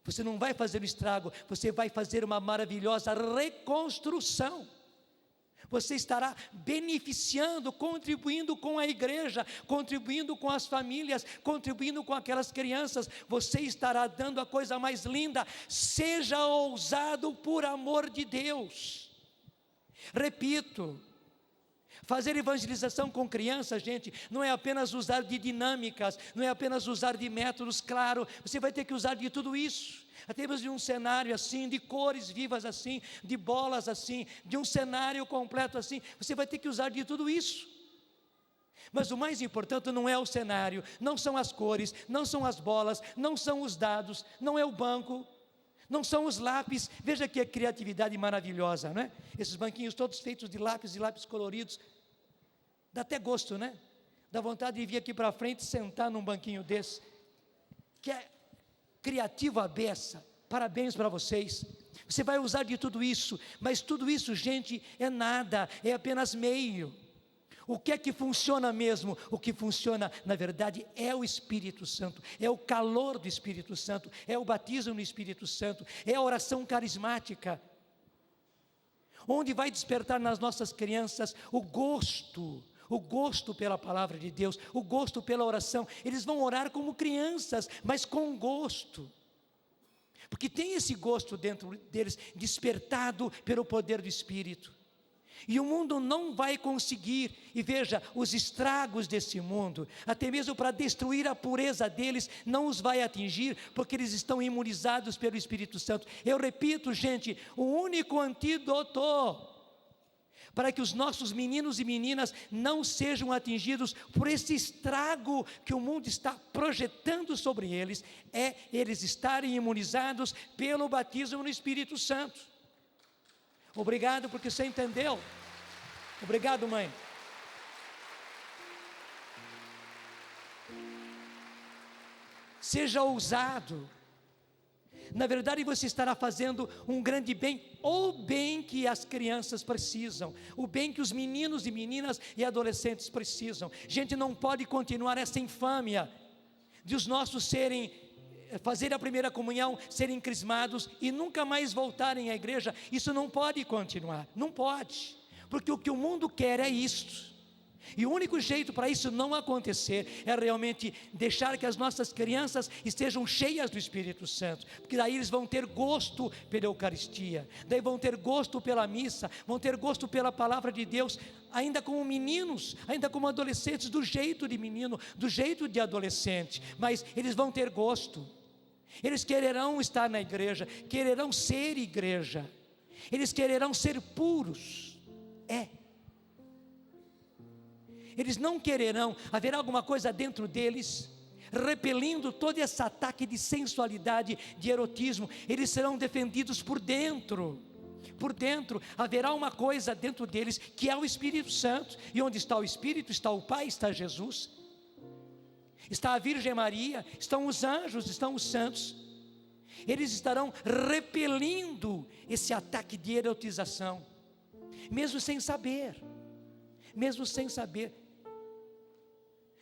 [SPEAKER 1] Você não vai fazer um estrago, você vai fazer uma maravilhosa reconstrução. Você estará beneficiando, contribuindo com a igreja, contribuindo com as famílias, contribuindo com aquelas crianças. Você estará dando a coisa mais linda. Seja ousado por amor de Deus. Repito, fazer evangelização com crianças, gente, não é apenas usar de dinâmicas, não é apenas usar de métodos, claro, você vai ter que usar de tudo isso. Até mesmo de um cenário assim, de cores vivas assim, de bolas assim, de um cenário completo assim, você vai ter que usar de tudo isso. Mas o mais importante não é o cenário, não são as cores, não são as bolas, não são os dados, não é o banco, não são os lápis. Veja que criatividade maravilhosa, não é? Esses banquinhos todos feitos de lápis coloridos, dá até gosto, né? Dá vontade de vir aqui para frente e sentar num banquinho desse, que é criativo à beça. Parabéns para vocês. Você vai usar de tudo isso, mas tudo isso, gente, é nada, é apenas meio. O que é que funciona mesmo? O que funciona, na verdade, é o Espírito Santo, é o calor do Espírito Santo, é o batismo no Espírito Santo, é a oração carismática, onde vai despertar nas nossas crianças o gosto pela palavra de Deus, o gosto pela oração. Eles vão orar como crianças, mas com gosto, porque tem esse gosto dentro deles, despertado pelo poder do Espírito. E o mundo não vai conseguir, e veja, os estragos desse mundo, até mesmo para destruir a pureza deles, não os vai atingir, porque eles estão imunizados pelo Espírito Santo. Eu repito, gente, o único antídoto para que os nossos meninos e meninas não sejam atingidos por esse estrago que o mundo está projetando sobre eles, é eles estarem imunizados pelo batismo no Espírito Santo. Obrigado porque você entendeu. Obrigado, mãe. Seja ousado. Na verdade, você estará fazendo um grande bem, o bem que as crianças precisam, o bem que os meninos e meninas e adolescentes precisam. Gente, não pode continuar essa infâmia de os nossos fazer a primeira comunhão, serem crismados e nunca mais voltarem à igreja. Isso não pode continuar, não pode, porque o que o mundo quer é isto. E o único jeito para isso não acontecer é realmente deixar que as nossas crianças estejam cheias do Espírito Santo, porque daí eles vão ter gosto pela Eucaristia, daí vão ter gosto pela missa, vão ter gosto pela palavra de Deus, ainda como meninos, ainda como adolescentes, do jeito de menino, do jeito de adolescente, mas eles vão ter gosto, eles quererão estar na igreja, quererão ser igreja, eles quererão ser puros, eles não quererão, haverá alguma coisa dentro deles, repelindo todo esse ataque de sensualidade, de erotismo. Eles serão defendidos por dentro, haverá uma coisa dentro deles, que é o Espírito Santo, e onde está o Espírito, está o Pai, está Jesus, está a Virgem Maria, estão os anjos, estão os santos. Eles estarão repelindo esse ataque de erotização, mesmo sem saber.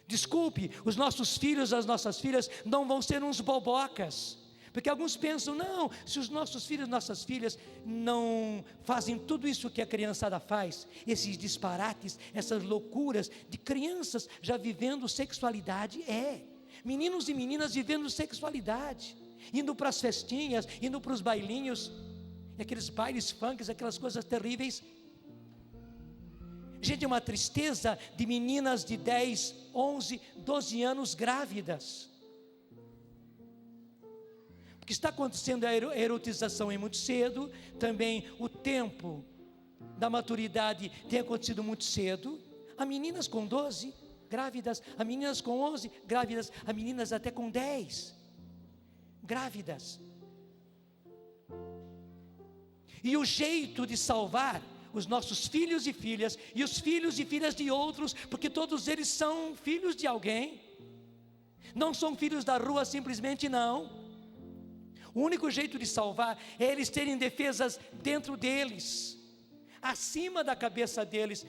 [SPEAKER 1] Desculpe, os nossos filhos, as nossas filhas não vão ser uns bobocas, porque alguns pensam, não, se os nossos filhos, nossas filhas não fazem tudo isso que a criançada faz, esses disparates, essas loucuras de crianças já vivendo sexualidade, meninos e meninas vivendo sexualidade, indo para as festinhas, indo para os bailinhos, aqueles bailes funks, aquelas coisas terríveis. Gente, é uma tristeza de meninas de 10, 11, 12 anos grávidas. Porque está acontecendo a erotização muito cedo, também o tempo da maturidade tem acontecido muito cedo. Há meninas com 12 grávidas, há meninas com 11 grávidas, há meninas até com 10 grávidas. E o jeito de salvar os nossos filhos e filhas, e os filhos e filhas de outros, porque todos eles são filhos de alguém, não são filhos da rua simplesmente, não. O único jeito de salvar é eles terem defesas dentro deles, acima da cabeça deles.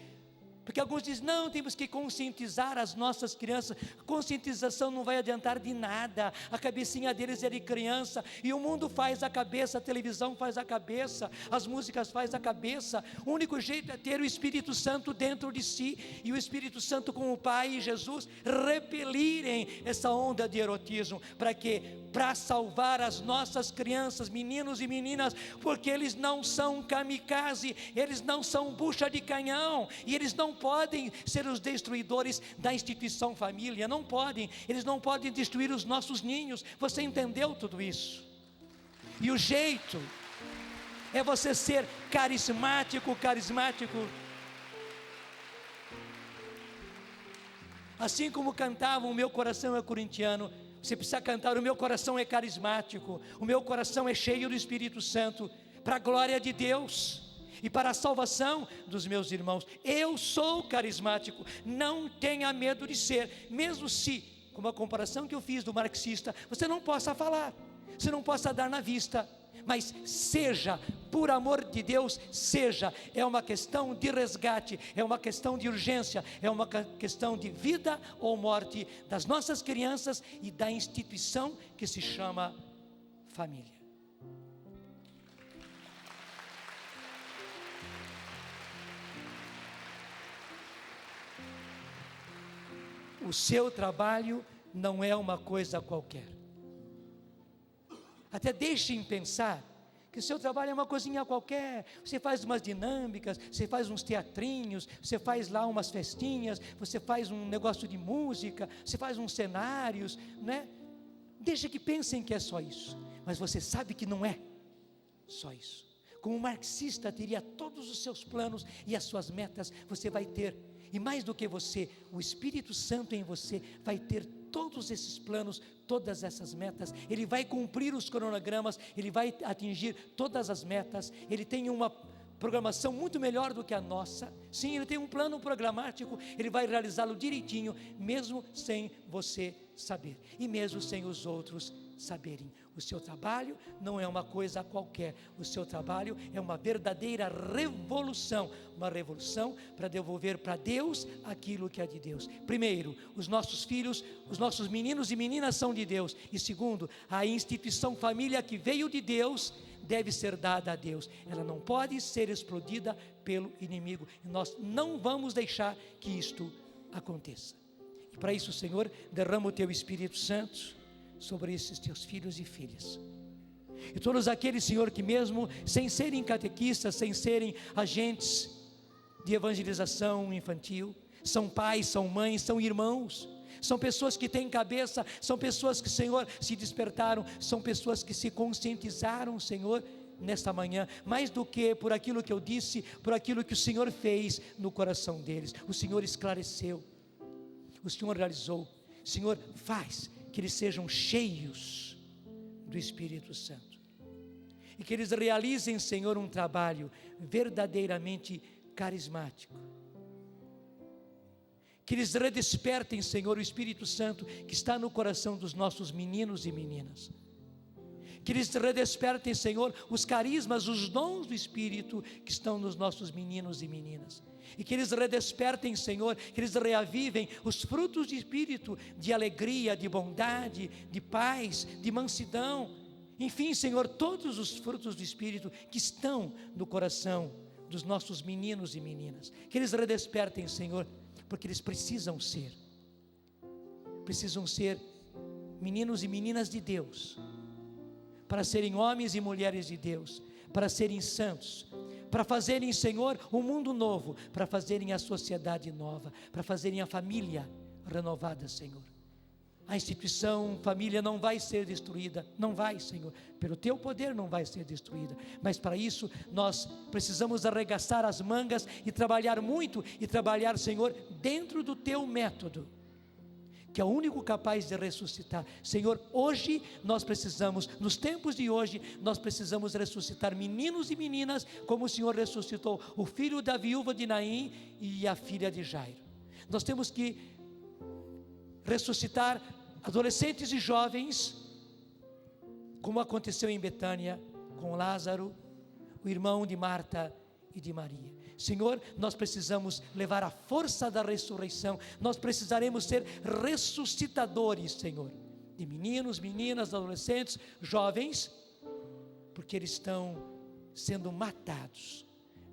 [SPEAKER 1] Porque alguns dizem, não, temos que conscientizar as nossas crianças. Conscientização não vai adiantar de nada. A cabecinha deles é de criança, e o mundo faz a cabeça, a televisão faz a cabeça, as músicas faz a cabeça. O único jeito é ter o Espírito Santo dentro de si, e o Espírito Santo com o Pai e Jesus repelirem essa onda de erotismo. Para quê? Para salvar as nossas crianças, meninos e meninas, porque eles não são kamikaze, eles não são bucha de canhão, e eles não podem ser os destruidores da instituição família, não podem, eles não podem destruir os nossos ninhos. Você entendeu tudo isso? E o jeito é você ser carismático. Assim como cantavam, o meu coração é corintiano, você precisa cantar, o meu coração é carismático, o meu coração é cheio do Espírito Santo, para a glória de Deus e para a salvação dos meus irmãos. Eu sou carismático, não tenha medo de ser, mesmo se, como a comparação que eu fiz do marxista, você não possa falar, você não possa dar na vista, mas seja, por amor de Deus, seja. É uma questão de resgate, é uma questão de urgência, é uma questão de vida ou morte das nossas crianças e da instituição que se chama família. O seu trabalho não é uma coisa qualquer. Até deixem pensar que o seu trabalho é uma coisinha qualquer. Você faz umas dinâmicas, você faz uns teatrinhos, você faz lá umas festinhas, você faz um negócio de música, você faz uns cenários, né? Deixa que pensem que é só isso, mas você sabe que não é só isso. Como marxista teria todos os seus planos e as suas metas, você vai ter, e mais do que você, o Espírito Santo em você vai ter todos esses planos, todas essas metas. Ele vai cumprir os cronogramas, ele vai atingir todas as metas. Ele tem uma programação muito melhor do que a nossa. Sim, ele tem um plano programático, ele vai realizá-lo direitinho, mesmo sem você saber, e mesmo sem os outros saberem. O seu trabalho não é uma coisa qualquer, o seu trabalho é uma verdadeira revolução, uma revolução para devolver para Deus aquilo que é de Deus. Primeiro, os nossos filhos, os nossos meninos e meninas são de Deus, e segundo, a instituição família que veio de Deus deve ser dada a Deus, ela não pode ser explodida pelo inimigo, e nós não vamos deixar que isto aconteça. E para isso, Senhor, derrama o Teu Espírito Santo sobre esses Teus filhos e filhas, e todos aqueles, Senhor, que mesmo sem serem catequistas, sem serem agentes de evangelização infantil, são pais, são mães, são irmãos, são pessoas que têm cabeça, são pessoas que, Senhor, se despertaram, são pessoas que se conscientizaram, Senhor, nesta manhã, mais do que por aquilo que eu disse, por aquilo que o Senhor fez no coração deles. O Senhor esclareceu, o Senhor realizou, o Senhor faz que eles sejam cheios do Espírito Santo, e que eles realizem, Senhor, um trabalho verdadeiramente carismático, que eles redespertem, Senhor, o Espírito Santo que está no coração dos nossos meninos e meninas, que eles redespertem, Senhor, os carismas, os dons do Espírito que estão nos nossos meninos e meninas, e que eles redespertem, Senhor, que eles reavivem os frutos de Espírito, de alegria, de bondade, de paz, de mansidão, enfim, Senhor, todos os frutos do Espírito que estão no coração dos nossos meninos e meninas, que eles redespertem, Senhor, porque eles precisam ser meninos e meninas de Deus, para serem homens e mulheres de Deus, para serem santos, para fazerem, Senhor, um mundo novo, para fazerem a sociedade nova, para fazerem a família renovada, Senhor. A instituição família não vai ser destruída, não vai, Senhor, pelo Teu poder não vai ser destruída, mas para isso nós precisamos arregaçar as mangas e trabalhar muito, e trabalhar, Senhor, dentro do Teu método, que é o único capaz de ressuscitar. Senhor, hoje nós precisamos, nos tempos de hoje, nós precisamos ressuscitar meninos e meninas, como o Senhor ressuscitou o filho da viúva de Naim e a filha de Jairo. Nós temos que ressuscitar adolescentes e jovens, como aconteceu em Betânia com Lázaro, o irmão de Marta e de Maria. Senhor, nós precisamos levar a força da ressurreição, nós precisaremos ser ressuscitadores, Senhor, de meninos, meninas, adolescentes, jovens, porque eles estão sendo matados,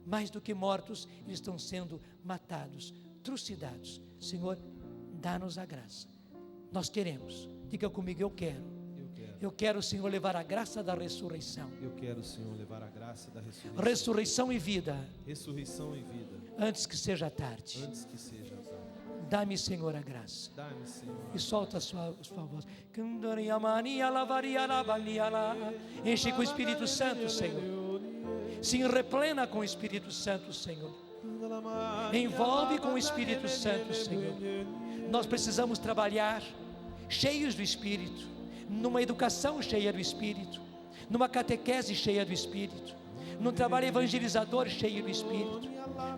[SPEAKER 1] mais do que mortos, eles estão sendo matados, trucidados. Senhor, dá-nos a graça. Nós queremos, diga comigo, eu quero. Eu quero, Senhor, levar a graça da ressurreição.
[SPEAKER 3] Eu quero, Senhor, levar a graça da ressurreição.
[SPEAKER 1] Ressurreição e vida.
[SPEAKER 3] Ressurreição e vida.
[SPEAKER 1] Antes que seja tarde.
[SPEAKER 3] Antes que seja tarde.
[SPEAKER 1] Dá-me, Senhor, a graça.
[SPEAKER 3] Dá-me, Senhor.
[SPEAKER 1] E solta a sua voz. Enche com o Espírito Santo, Senhor. Se replena com o Espírito Santo, Senhor. Envolve com o Espírito Santo, Senhor. Nós precisamos trabalhar cheios do Espírito, numa educação cheia do Espírito, numa catequese cheia do Espírito, num trabalho evangelizador cheio do Espírito,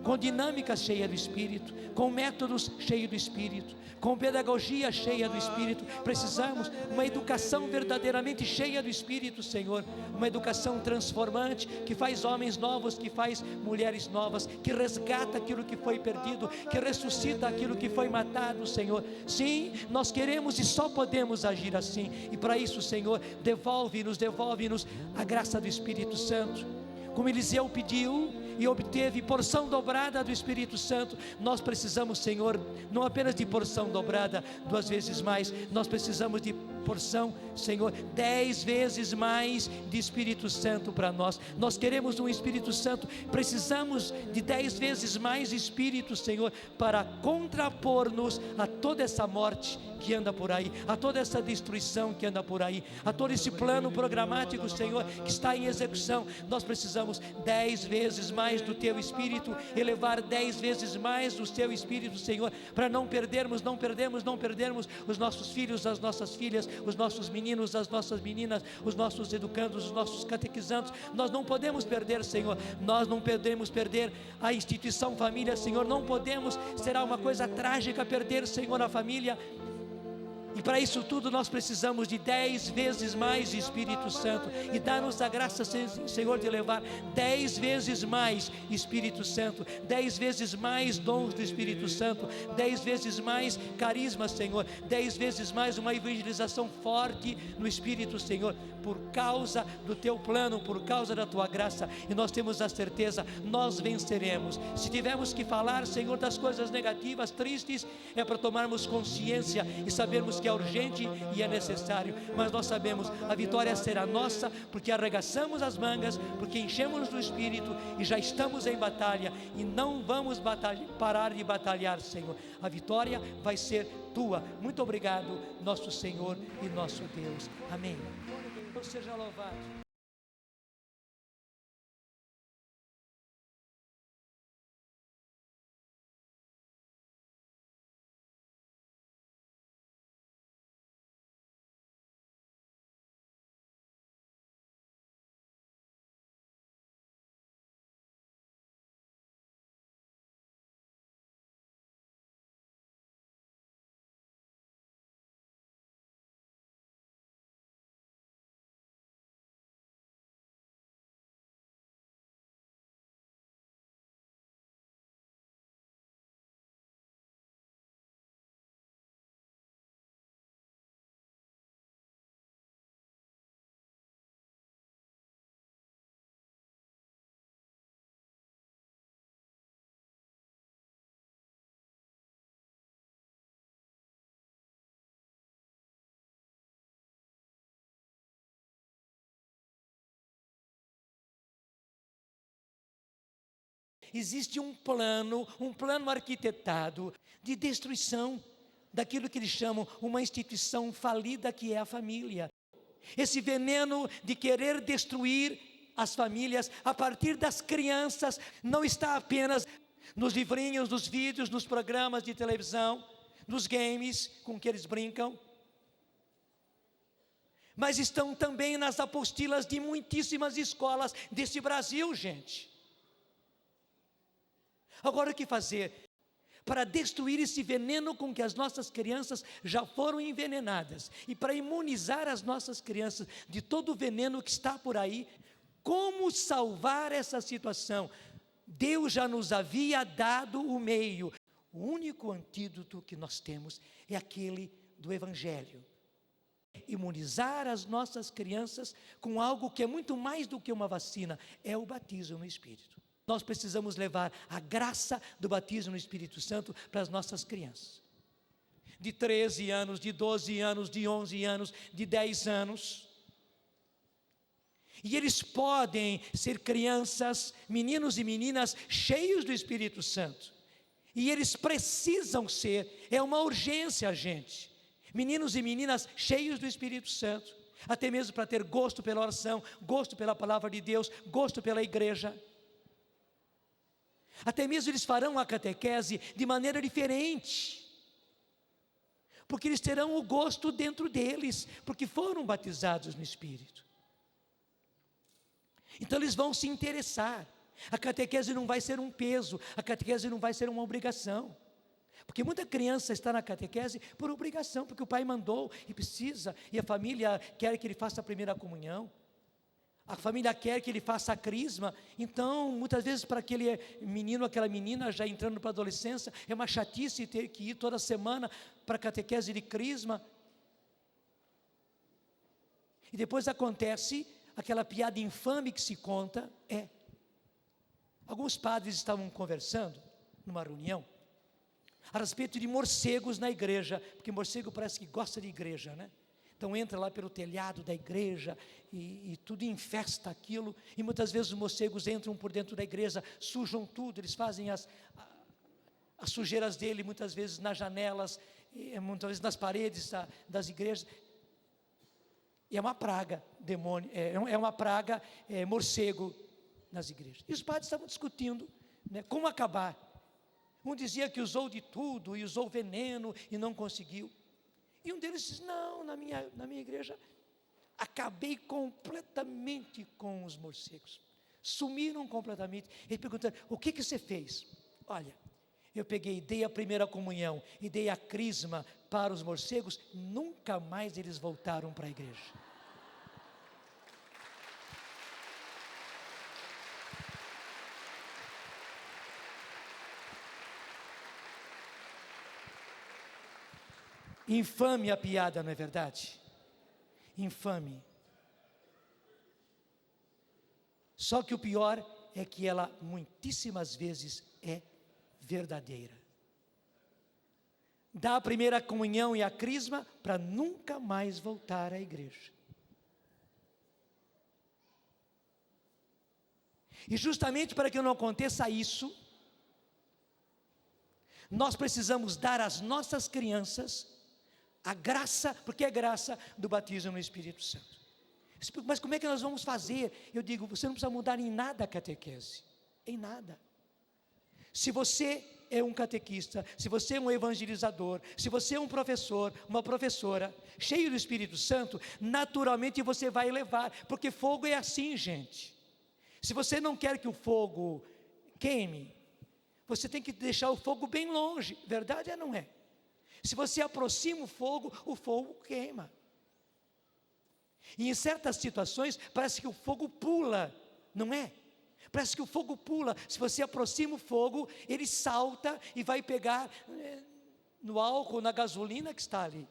[SPEAKER 1] com dinâmica cheia do Espírito, com métodos cheios do Espírito, com pedagogia cheia do Espírito. Precisamos uma educação verdadeiramente cheia do Espírito, Senhor, uma educação transformante, que faz homens novos, que faz mulheres novas, que resgata aquilo que foi perdido, que ressuscita aquilo que foi matado, Senhor. Sim, nós queremos e só podemos agir assim, e para isso, Senhor, devolve-nos a graça do Espírito Santo, como Eliseu pediu e obteve porção dobrada do Espírito Santo. Nós precisamos, Senhor, não apenas de porção dobrada 2 vezes mais, nós precisamos de porção, Senhor, 10 vezes mais de Espírito Santo para nós. Nós queremos um Espírito Santo, precisamos de 10 vezes mais Espírito, Senhor, para contrapor-nos a toda essa morte que anda por aí, a toda essa destruição que anda por aí, a todo esse plano programático, Senhor, que está em execução. Nós precisamos 10 vezes mais do Teu Espírito, elevar 10 vezes mais do Teu Espírito, Senhor, para não perdermos os nossos filhos, as nossas filhas, os nossos meninos, as nossas meninas, os nossos educandos, os nossos catequizandos. Nós não podemos perder, Senhor, nós não podemos perder a instituição família, Senhor, não podemos, será uma coisa trágica perder, Senhor, a família. E para isso tudo nós precisamos de 10 vezes mais de Espírito Santo, e dá-nos a graça, Senhor, de levar 10 vezes mais Espírito Santo, 10 vezes mais dons do Espírito Santo, 10 vezes mais carisma, Senhor, 10 vezes mais uma evangelização forte no Espírito, Senhor, por causa do Teu plano, por causa da Tua graça. E nós temos a certeza, nós venceremos. Se tivermos que falar, Senhor, das coisas negativas, tristes, é para tomarmos consciência e sabermos que é urgente e é necessário, mas nós sabemos, a vitória será nossa, porque arregaçamos as mangas, porque enchemos do Espírito e já estamos em batalha, e não vamos parar de batalhar, Senhor. A vitória vai ser Tua. Muito obrigado, nosso Senhor e nosso Deus. Amém. Deus seja louvado. Existe um plano arquitetado de destruição daquilo que eles chamam uma instituição falida, que é a família. Esse veneno de querer destruir as famílias a partir das crianças não está apenas nos livrinhos, nos vídeos, nos programas de televisão, nos games com que eles brincam, mas estão também nas apostilas de muitíssimas escolas desse Brasil, gente. Agora, o que fazer para destruir esse veneno com que as nossas crianças já foram envenenadas, e para imunizar as nossas crianças de todo o veneno que está por aí? Como salvar essa situação? Deus já nos havia dado o meio. O único antídoto que nós temos é aquele do Evangelho. Imunizar as nossas crianças com algo que é muito mais do que uma vacina, é o batismo no Espírito. Nós precisamos levar a graça do batismo no Espírito Santo para as nossas crianças. De 13 anos, de 12 anos, de 11 anos, de 10 anos. E eles podem ser crianças, meninos e meninas cheios do Espírito Santo. E eles precisam ser, é uma urgência, gente. Meninos e meninas cheios do Espírito Santo. Até mesmo para ter gosto pela oração, gosto pela palavra de Deus, gosto pela igreja. Até mesmo eles farão a catequese de maneira diferente. Porque eles terão o gosto dentro deles, porque foram batizados no Espírito. Então eles vão se interessar. A catequese não vai ser um peso, a catequese não vai ser uma obrigação. Porque muita criança está na catequese por obrigação, porque o pai mandou e precisa, e a família quer que ele faça a primeira comunhão, a família quer que ele faça a crisma. Então, muitas vezes, para aquele menino, aquela menina já entrando para a adolescência, é uma chatice ter que ir toda semana para a catequese de crisma. E depois acontece aquela piada infame que se conta, alguns padres estavam conversando numa reunião a respeito de morcegos na igreja, porque morcego parece que gosta de igreja, né? Então entra lá pelo telhado da igreja e tudo infesta aquilo, e muitas vezes os morcegos entram por dentro da igreja, sujam tudo, eles fazem as sujeiras dele muitas vezes nas janelas, muitas vezes nas paredes das igrejas. E é uma praga, demônio, é uma praga, morcego nas igrejas. E os padres estavam discutindo, né, como acabar. Um dizia que usou de tudo, e usou veneno, e não conseguiu. E um deles disse: não, na minha igreja, acabei completamente com os morcegos. Sumiram completamente. Ele perguntou: o que você fez? Olha, eu peguei, dei a primeira comunhão, e dei a crisma para os morcegos, nunca mais eles voltaram para a igreja. Infame a piada, não é verdade? Infame. Só que o pior é que ela muitíssimas vezes é verdadeira. Dá a primeira comunhão e a crisma para nunca mais voltar à igreja. E justamente para que não aconteça isso, nós precisamos dar às nossas crianças a graça, porque é graça do batismo no Espírito Santo. Mas como é que nós vamos fazer? Eu digo, você não precisa mudar em nada a catequese, em nada. Se você é um catequista, se você é um evangelizador, se você é um professor, uma professora, cheio do Espírito Santo, naturalmente você vai levar, porque fogo é assim, gente. Se você não quer que o fogo queime, você tem que deixar o fogo bem longe, verdade ou não é? Se você aproxima o fogo queima. E em certas situações, parece que o fogo pula, não é? Parece que o fogo pula. Se você aproxima o fogo, ele salta e vai pegar no álcool, na gasolina que está ali.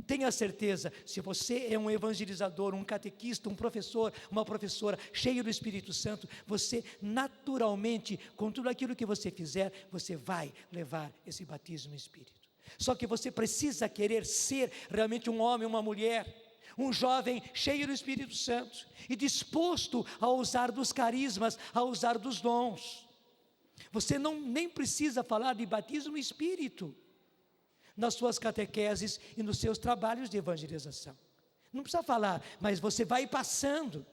[SPEAKER 1] Tenha certeza, se você é um evangelizador, um catequista, um professor, uma professora, cheio do Espírito Santo, você naturalmente, com tudo aquilo que você fizer, você vai levar esse batismo no Espírito. Só que você precisa querer ser realmente um homem, uma mulher, um jovem cheio do Espírito Santo e disposto a usar dos carismas, a usar dos dons. Você nem precisa falar de batismo no Espírito. nas suas catequeses e nos seus trabalhos de evangelização. Não precisa falar, mas você vai passando.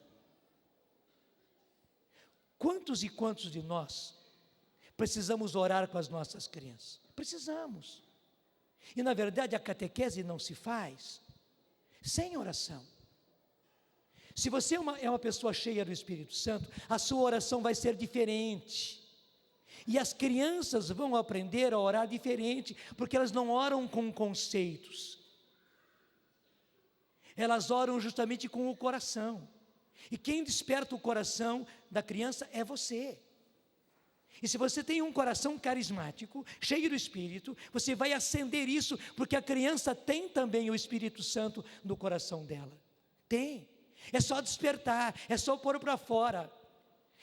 [SPEAKER 1] Quantos e quantos de nós precisamos orar com as nossas crianças? Precisamos. E na verdade a catequese não se faz sem oração. Se você é uma pessoa cheia do Espírito Santo, a sua oração vai ser diferente. E as crianças vão aprender a orar diferente, porque elas não oram com conceitos. Elas oram justamente com o coração. E quem desperta o coração da criança é você. E se você tem um coração carismático, cheio do Espírito, você vai acender isso, porque a criança tem também o Espírito Santo no coração dela. Tem. É só despertar, é só pôr para fora.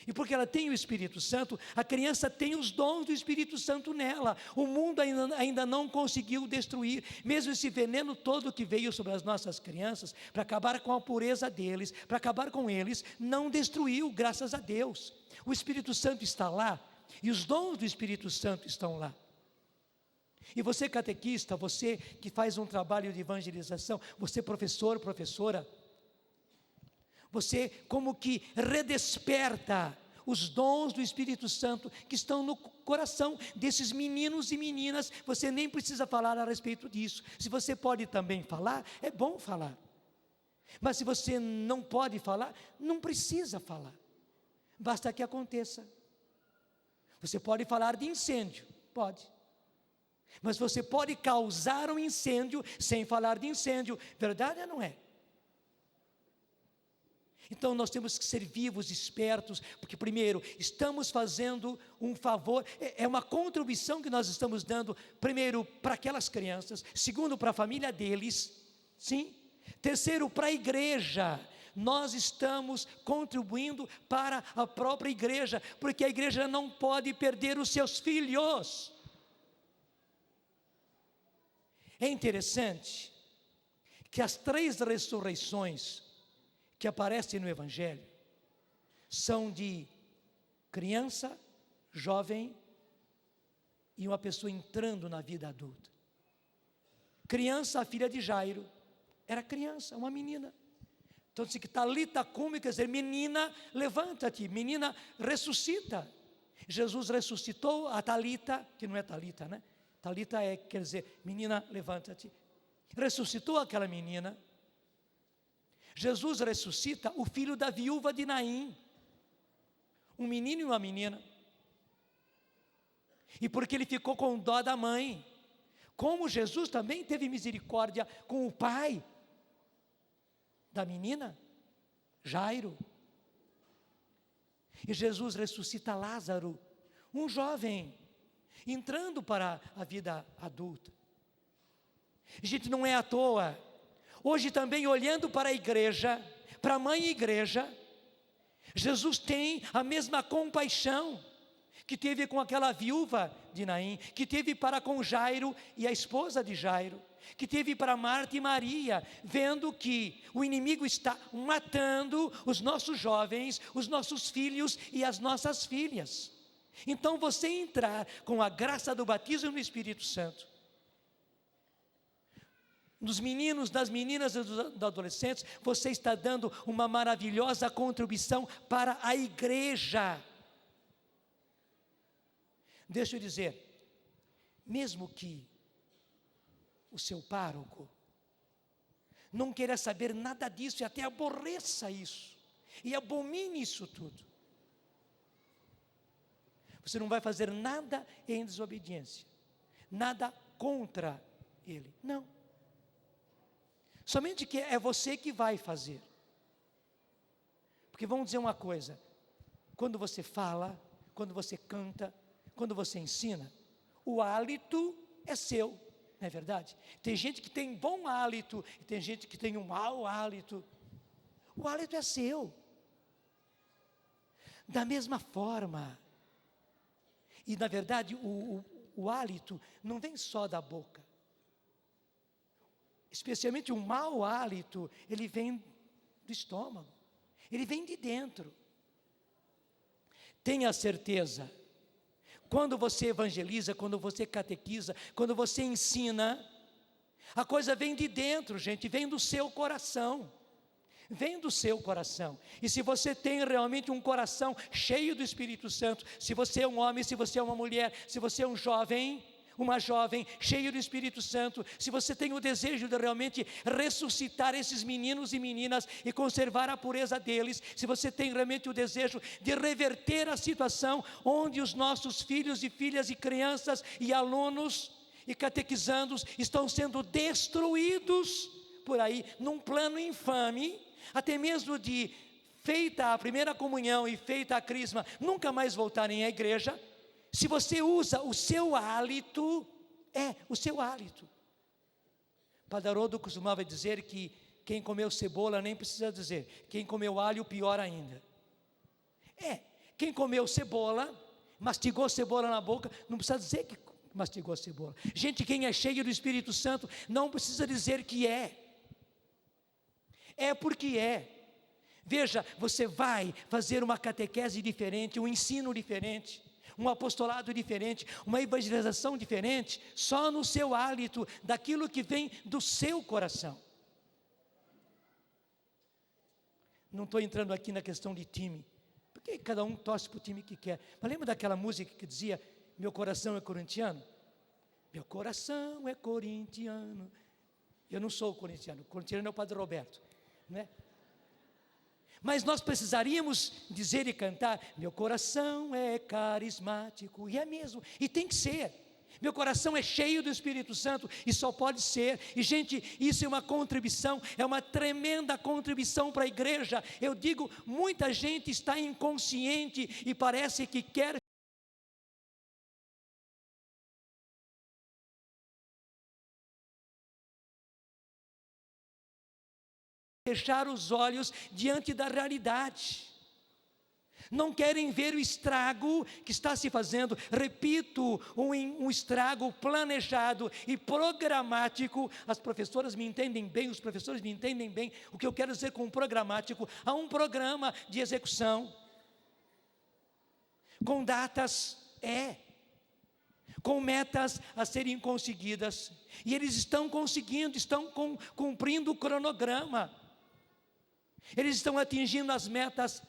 [SPEAKER 1] E porque ela tem o Espírito Santo, a criança tem os dons do Espírito Santo nela. O mundo ainda não conseguiu destruir, mesmo esse veneno todo que veio sobre as nossas crianças, para acabar com a pureza deles, para acabar com eles, não destruiu, graças a Deus. O Espírito Santo está lá, e os dons do Espírito Santo estão lá. E você catequista, você que faz um trabalho de evangelização, você professor, professora, você como que redesperta os dons do Espírito Santo que estão no coração desses meninos e meninas. Você nem precisa falar a respeito disso. Se você pode também falar, é bom falar. Mas se você não pode falar, não precisa falar. Basta que aconteça. Você pode falar de incêndio, pode. Mas você pode causar um incêndio sem falar de incêndio. Verdade ou não é? Então nós temos que ser vivos, espertos, porque primeiro, estamos fazendo um favor, é uma contribuição que nós estamos dando, primeiro, para aquelas crianças, segundo, para a família deles, sim, terceiro, para a igreja, nós estamos contribuindo para a própria igreja, porque a igreja não pode perder os seus filhos. É interessante que as 3 ressurreições que aparecem no Evangelho são de criança, jovem e uma pessoa entrando na vida adulta. Criança, a filha de Jairo, era criança, uma menina. Então diz que Talita cumi, quer dizer, menina, levanta-te, menina, ressuscita. Jesus ressuscitou a Talita, que não é Talita, né? Talita quer dizer, menina, levanta-te. Ressuscitou aquela menina. Jesus ressuscita o filho da viúva de Naim, um menino e uma menina. E porque ele ficou com dó da mãe, como Jesus também teve misericórdia com o pai da menina, Jairo. E Jesus ressuscita Lázaro, um jovem, entrando para a vida adulta. Gente, não é à toa. Hoje também olhando para a igreja, para a mãe igreja, Jesus tem a mesma compaixão que teve com aquela viúva de Naim, que teve para com Jairo e a esposa de Jairo, que teve para Marta e Maria, vendo que o inimigo está matando os nossos jovens, os nossos filhos e as nossas filhas. Então você entrar com a graça do batismo no Espírito Santo, nos meninos, das meninas e dos adolescentes, você está dando uma maravilhosa contribuição para a igreja. Deixa eu dizer, mesmo que o seu pároco não queira saber nada disso e até aborreça isso, e abomine isso tudo, você não vai fazer nada em desobediência, nada contra ele, não. Somente que é você que vai fazer. Porque vamos dizer uma coisa, quando você fala, quando você canta, quando você ensina, o hálito é seu, não é verdade? Tem gente que tem bom hálito, e tem gente que tem um mau hálito. O hálito é seu. Da mesma forma, e na verdade o hálito não vem só da boca. Especialmente o mau hálito, ele vem do estômago, ele vem de dentro. Tenha certeza, Quando você evangeliza, quando você catequiza, quando você ensina, a coisa vem de dentro, gente, vem do seu coração. Vem do seu coração. E se você tem realmente um coração cheio do Espírito Santo, se você é um homem, se você é uma mulher, se você é um jovem, uma jovem cheia do Espírito Santo, se você tem o desejo de realmente ressuscitar esses meninos e meninas e conservar a pureza deles, se você tem realmente o desejo de reverter a situação onde os nossos filhos e filhas e crianças e alunos e catequizandos estão sendo destruídos por aí, num plano infame, até mesmo de feita a primeira comunhão e feita a crisma, nunca mais voltarem à igreja. Se você usa o seu hálito, o seu hálito. Padre Haroldo costumava dizer que quem comeu cebola nem precisa dizer, quem comeu alho pior ainda. Quem comeu cebola, mastigou cebola na boca, não precisa dizer que mastigou cebola. Gente, quem é cheio do Espírito Santo, não precisa dizer que é porque é. Veja, você vai fazer uma catequese diferente, um ensino diferente, um apostolado diferente, uma evangelização diferente, só no seu hálito, daquilo que vem do seu coração. Não estou entrando aqui na questão de time, porque cada um torce para o time que quer. Mas lembra daquela música que dizia, meu coração é corintiano? Meu coração é corintiano. Eu não sou corintiano, o corintiano é o Padre Roberto, né? Mas nós precisaríamos dizer e cantar, meu coração é carismático, e é mesmo, e tem que ser. Meu coração é cheio do Espírito Santo, e só pode ser. E gente, isso é uma contribuição, é uma tremenda contribuição para a igreja. Eu digo, muita gente está inconsciente e parece que quer fechar os olhos diante da realidade. Não querem ver o estrago que está se fazendo. Repito, um estrago planejado e programático. As professoras me entendem bem, os professores me entendem bem. O que eu quero dizer com programático? Há um programa de execução, com datas, com metas a serem conseguidas. E eles estão conseguindo, estão cumprindo o cronograma. Eles estão atingindo as metas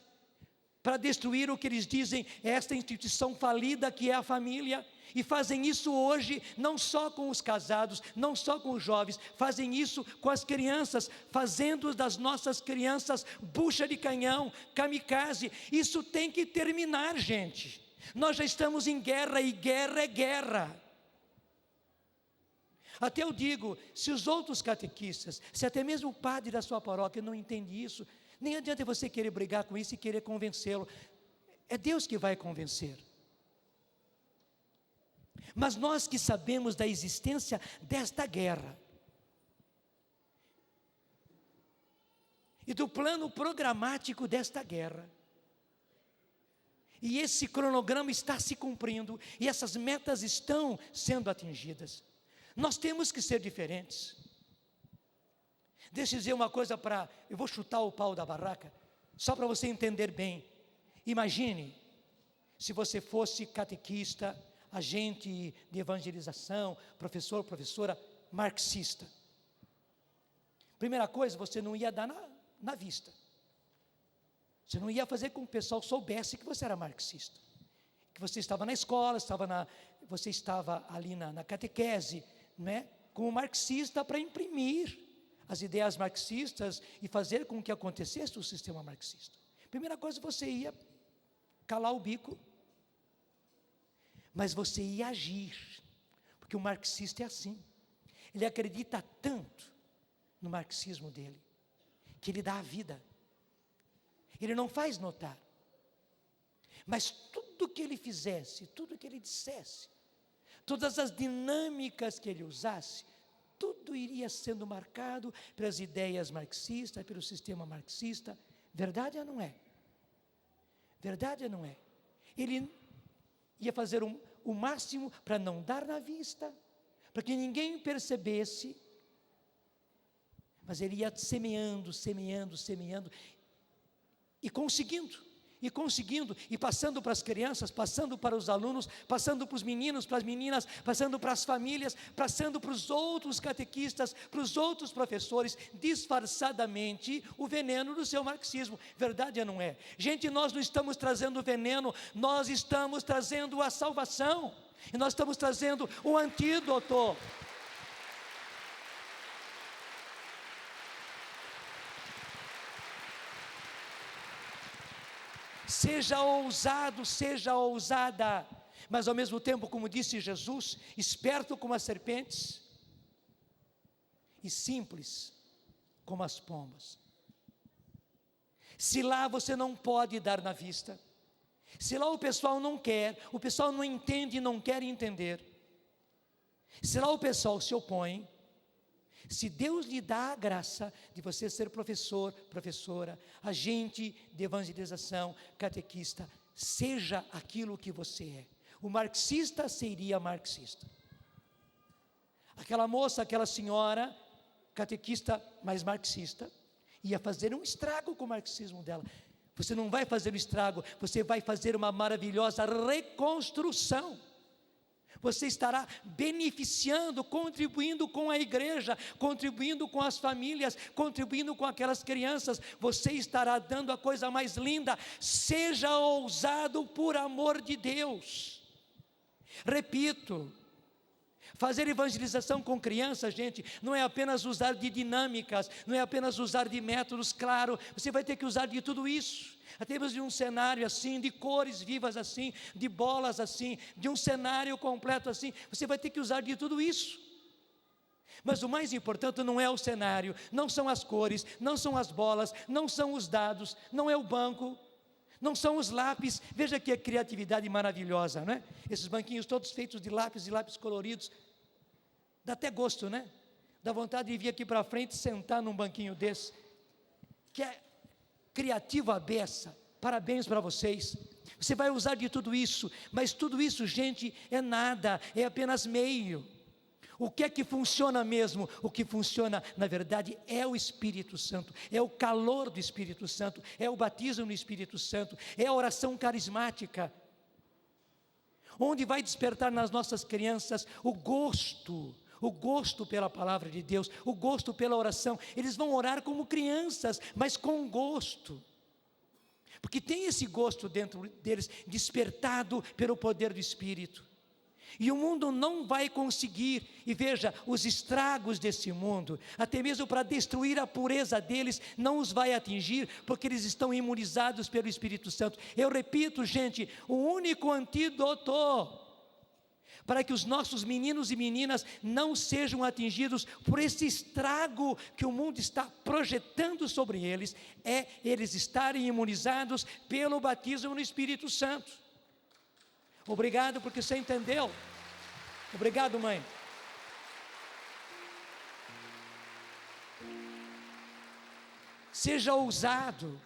[SPEAKER 1] para destruir o que eles dizem, esta instituição falida que é a família, e fazem isso hoje, não só com os casados, não só com os jovens, fazem isso com as crianças, fazendo das nossas crianças bucha de canhão, kamikaze. Isso tem que terminar, gente. Nós já estamos em guerra, e guerra é guerra. Até eu digo, se os outros catequistas, se até mesmo o padre da sua paróquia não entende isso, nem adianta você querer brigar com isso e querer convencê-lo. É Deus que vai convencer. Mas nós que sabemos da existência desta guerra, e do plano programático desta guerra, e esse cronograma está se cumprindo, e essas metas estão sendo atingidas, nós temos que ser diferentes. Deixa eu dizer uma coisa eu vou chutar o pau da barraca, só para você entender bem. Imagine, se você fosse catequista, agente de evangelização, professor, professora, marxista. Primeira coisa, você não ia dar na vista. Você não ia fazer com que o pessoal soubesse que você era marxista, que você estava na escola, você estava ali na catequese, né, como marxista, para imprimir as ideias marxistas e fazer com que acontecesse o sistema marxista. Primeira coisa, você ia calar o bico, mas você ia agir, porque o marxista é assim, ele acredita tanto no marxismo dele, que ele dá a vida, ele não faz notar, mas tudo que ele fizesse, tudo que ele dissesse, todas as dinâmicas que ele usasse, tudo iria sendo marcado pelas ideias marxistas, pelo sistema marxista. Verdade ou não é? Verdade ou não é? Ele ia fazer o máximo para não dar na vista, para que ninguém percebesse, mas ele ia semeando, semeando, semeando, e conseguindo. e conseguindo, e passando para as crianças, passando para os alunos, passando para os meninos, para as meninas, passando para as famílias, passando para os outros catequistas, para os outros professores, disfarçadamente, o veneno do seu marxismo. Verdade ou não é? Gente, nós não estamos trazendo veneno, nós estamos trazendo a salvação, e nós estamos trazendo o antídoto. Seja ousado, seja ousada, mas ao mesmo tempo, como disse Jesus, esperto como as serpentes e simples como as pombas. Se lá você não pode dar na vista, se lá o pessoal não quer, o pessoal não entende e não quer entender, se lá o pessoal se opõe, se Deus lhe dá a graça de você ser professor, professora, agente de evangelização, catequista, seja aquilo que você é. O marxista seria marxista. Aquela moça, aquela senhora, catequista, mas marxista, ia fazer um estrago com o marxismo dela. Você não vai fazer um estrago, você vai fazer uma maravilhosa reconstrução. Você estará beneficiando, contribuindo com a igreja, contribuindo com as famílias, contribuindo com aquelas crianças. Você estará dando a coisa mais linda. Seja ousado por amor de Deus. Repito, fazer evangelização com crianças, gente, não é apenas usar de dinâmicas, não é apenas usar de métodos, claro, você vai ter que usar de tudo isso. Até mesmo de um cenário assim, de cores vivas assim, de bolas assim, de um cenário completo assim, você vai ter que usar de tudo isso. Mas o mais importante não é o cenário, não são as cores, não são as bolas, não são os dados, não é o banco, não são os lápis. Veja que criatividade maravilhosa, não é? Esses banquinhos todos feitos de lápis coloridos, dá até gosto, né? Dá vontade de vir aqui para frente e sentar num banquinho desse, que é criativa a beça. Parabéns para vocês. Você vai usar de tudo isso, mas tudo isso, gente, é nada, é apenas meio. O que é que funciona mesmo? O que funciona, na verdade, é o Espírito Santo, é o calor do Espírito Santo, é o batismo no Espírito Santo, é a oração carismática, onde vai despertar nas nossas crianças o gosto pela palavra de Deus, o gosto pela oração. Eles vão orar como crianças, mas com gosto, porque tem esse gosto dentro deles, despertado pelo poder do Espírito. E o mundo não vai conseguir, e veja, os estragos desse mundo, até mesmo para destruir a pureza deles, não os vai atingir, porque eles estão imunizados pelo Espírito Santo. Eu repito, gente, o único antídoto para que os nossos meninos e meninas não sejam atingidos por esse estrago que o mundo está projetando sobre eles, é eles estarem imunizados pelo batismo no Espírito Santo. Obrigado porque você entendeu. Obrigado, mãe. Seja ousado.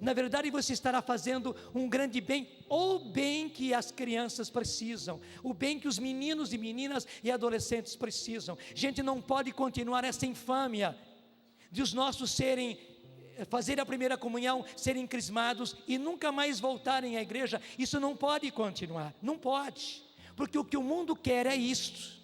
[SPEAKER 1] Na verdade, você estará fazendo um grande bem, o bem que as crianças precisam, o bem que os meninos e meninas e adolescentes precisam. Gente, não pode continuar essa infâmia de os nossos fazer a primeira comunhão, serem crismados e nunca mais voltarem à igreja. Isso não pode continuar, não pode, porque o que o mundo quer é isto.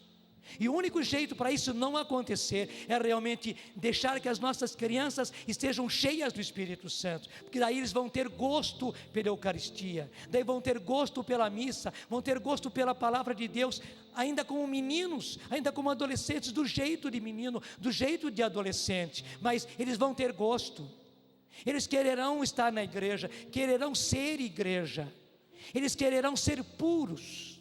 [SPEAKER 1] E o único jeito para isso não acontecer é realmente deixar que as nossas crianças estejam cheias do Espírito Santo, porque daí eles vão ter gosto pela Eucaristia, daí vão ter gosto pela missa, vão ter gosto pela palavra de Deus, ainda como meninos, ainda como adolescentes, do jeito de menino, do jeito de adolescente, mas eles vão ter gosto. Eles quererão estar na igreja, quererão ser igreja, eles quererão ser puros.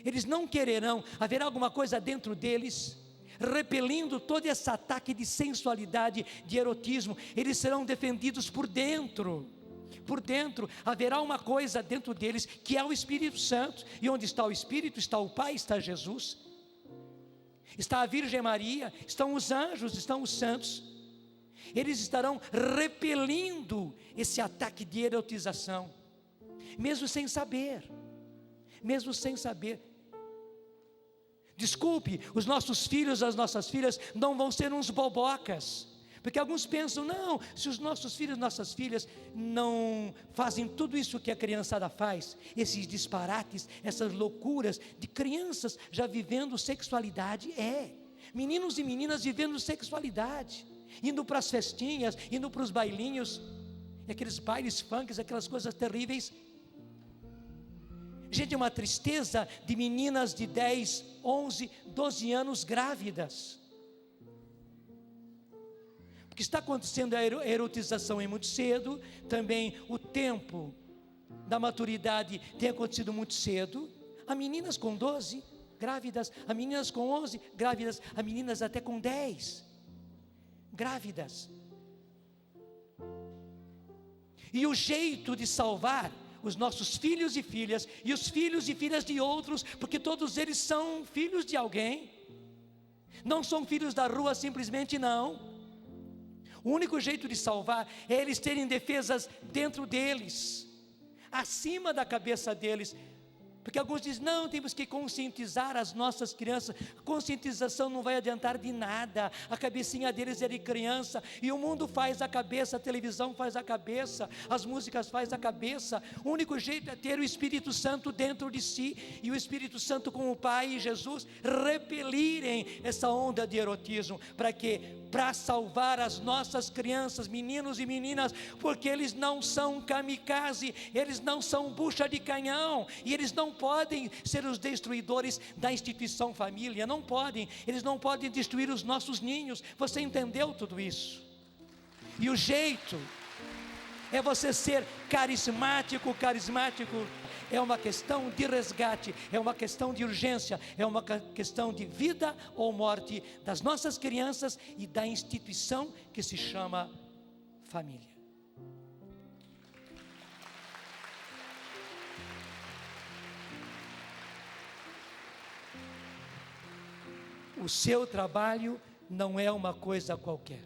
[SPEAKER 1] Eles não quererão, haverá alguma coisa dentro deles, repelindo todo esse ataque de sensualidade, de erotismo. Eles serão defendidos por dentro, haverá uma coisa dentro deles, que é o Espírito Santo, e onde está o Espírito, está o Pai, está Jesus, está a Virgem Maria, estão os anjos, estão os santos. Eles estarão repelindo esse ataque de erotização, mesmo sem saber. Desculpe, os nossos filhos, as nossas filhas não vão ser uns bobocas, Porque alguns pensam, não, se os nossos filhos, nossas filhas não fazem tudo isso que a criançada faz, esses disparates, essas loucuras de crianças já vivendo sexualidade, meninos e meninas vivendo sexualidade, indo para as festinhas, indo para os bailinhos, aqueles bailes funks, aquelas coisas terríveis. Gente, é uma tristeza de meninas de 10, 11, 12 anos grávidas. Porque está acontecendo a erotização muito cedo, também o tempo da maturidade tem acontecido muito cedo. Há meninas com 12 grávidas, há meninas com 11 grávidas, há meninas até com 10 grávidas. E o jeito de salvar os nossos filhos e filhas, e os filhos e filhas de outros, porque todos eles são filhos de alguém, não são filhos da rua simplesmente, não. O único jeito de salvar é eles terem defesas dentro deles, acima da cabeça deles. Porque alguns dizem, não, temos que conscientizar as nossas crianças. A conscientização não vai adiantar de nada, a cabecinha deles é de criança, e o mundo faz a cabeça, a televisão faz a cabeça, as músicas faz a cabeça. O único jeito é ter o Espírito Santo dentro de si, e o Espírito Santo com o Pai e Jesus repelirem essa onda de erotismo. Para quê? Para salvar as nossas crianças, meninos e meninas, porque eles não são kamikaze, eles não são bucha de canhão, e eles não podem ser os destruidores da instituição família, não podem, eles não podem destruir os nossos ninhos. Você entendeu tudo isso? E o jeito é você ser carismático. É uma questão de resgate, é uma questão de urgência, é uma questão de vida ou morte das nossas crianças e da instituição que se chama família. O seu trabalho não é uma coisa qualquer.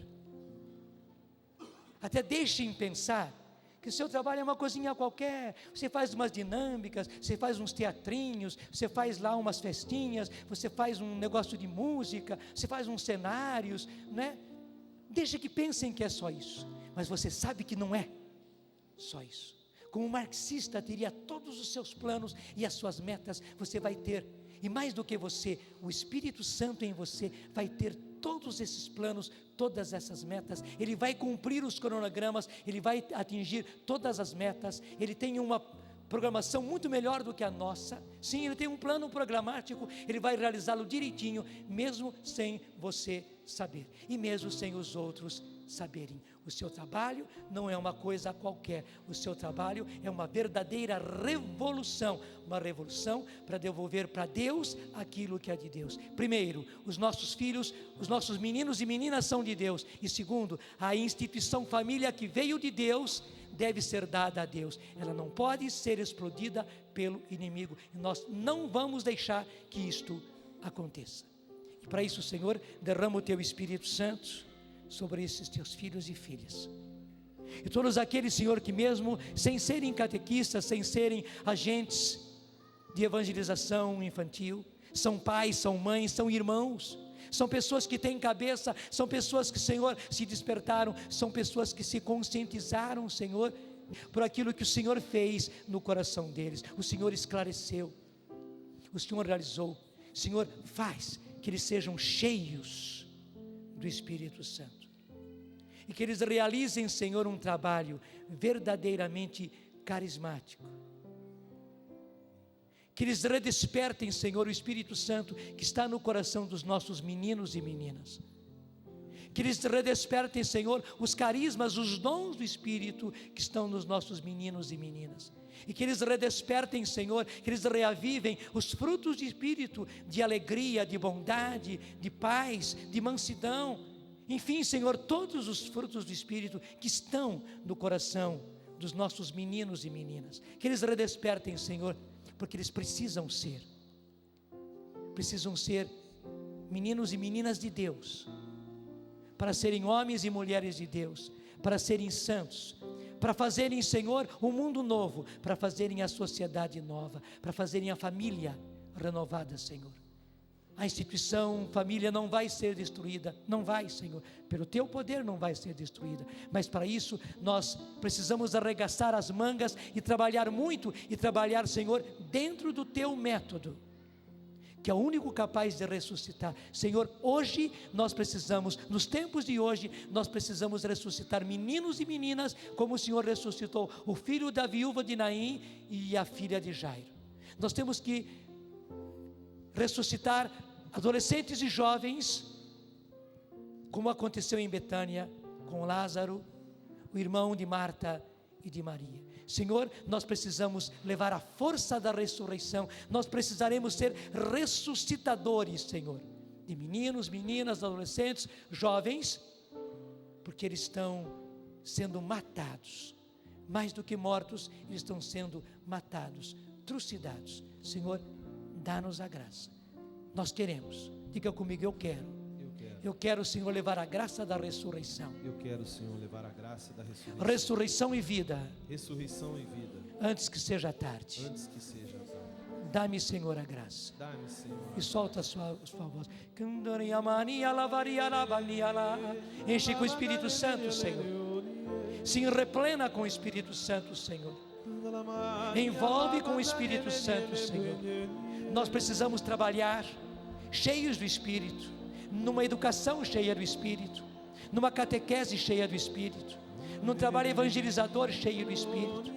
[SPEAKER 1] Até deixem pensar que o seu trabalho é uma coisinha qualquer. Você faz umas dinâmicas, você faz uns teatrinhos, você faz lá umas festinhas, você faz um negócio de música, você faz uns cenários, né? Deixa que pensem que é só isso, mas você sabe que não é só isso. Como marxista teria todos os seus planos e as suas metas, você vai ter, e mais do que você, o Espírito Santo em você vai ter todos esses planos, todas essas metas. Ele vai cumprir os cronogramas, ele vai atingir todas as metas. Ele tem uma programação muito melhor do que a nossa. Sim, ele tem um plano programático, ele vai realizá-lo direitinho, mesmo sem você saber, e mesmo sem os outros saberem. O seu trabalho não é uma coisa qualquer, o seu trabalho é uma verdadeira revolução, uma revolução para devolver para Deus aquilo que é de Deus. Primeiro, os nossos filhos, os nossos meninos e meninas são de Deus, e segundo, a instituição família que veio de Deus deve ser dada a Deus, ela não pode ser explodida pelo inimigo, e nós não vamos deixar que isto aconteça. E para isso, Senhor, derrama o Teu Espírito Santo sobre esses Teus filhos e filhas, e todos aqueles, Senhor, que mesmo sem serem catequistas, sem serem agentes de evangelização infantil, são pais, são mães, são irmãos, são pessoas que têm cabeça, são pessoas que, Senhor, se despertaram, são pessoas que se conscientizaram, Senhor, por aquilo que o Senhor fez no coração deles. O Senhor esclareceu, o Senhor realizou. Senhor, faz que eles sejam cheios do Espírito Santo, e que eles realizem, Senhor, um trabalho verdadeiramente carismático, que eles redespertem, Senhor, o Espírito Santo que está no coração dos nossos meninos e meninas, que eles redespertem, Senhor, os carismas, os dons do Espírito que estão nos nossos meninos e meninas, e que eles redespertem, Senhor, que eles reavivem os frutos de Espírito, de alegria, de bondade, de paz, de mansidão, enfim, Senhor, todos os frutos do Espírito que estão no coração dos nossos meninos e meninas, que eles redespertem, Senhor, porque eles precisam ser meninos e meninas de Deus, para serem homens e mulheres de Deus, para serem santos, para fazerem, Senhor, um mundo novo, para fazerem a sociedade nova, para fazerem a família renovada, Senhor. A instituição família não vai ser destruída, não vai, Senhor, pelo Teu poder não vai ser destruída, mas para isso nós precisamos arregaçar as mangas e trabalhar muito, e trabalhar, Senhor, dentro do Teu método, que é o único capaz de ressuscitar. Senhor, hoje nós precisamos, nos tempos de hoje, nós precisamos ressuscitar meninos e meninas, como o Senhor ressuscitou o filho da viúva de Naim e a filha de Jairo. Nós temos que ressuscitar adolescentes e jovens, como aconteceu em Betânia com Lázaro, o irmão de Marta e de Maria. Senhor, nós precisamos levar a força da ressurreição, nós precisaremos ser ressuscitadores, Senhor, de meninos, meninas, adolescentes, jovens, porque eles estão sendo matados, mais do que mortos, eles estão sendo matados, trucidados. Senhor, dá-nos a graça, nós queremos, diga comigo, eu quero, Senhor, levar a graça da ressurreição.
[SPEAKER 3] Eu quero, Senhor, levar a graça da ressurreição.
[SPEAKER 1] Ressurreição e vida.
[SPEAKER 3] Ressurreição e vida.
[SPEAKER 1] Antes que seja tarde.
[SPEAKER 3] Antes que seja tarde.
[SPEAKER 1] Dá-me, Senhor, a graça.
[SPEAKER 3] Dá-me, Senhor.
[SPEAKER 1] E solta a sua voz. Enche com o Espírito Santo, Senhor. Se replena com o Espírito Santo, Senhor. Envolve com o Espírito Santo, Senhor. Nós precisamos trabalhar cheios do Espírito, numa educação cheia do Espírito, numa catequese cheia do Espírito, num trabalho evangelizador cheio do Espírito,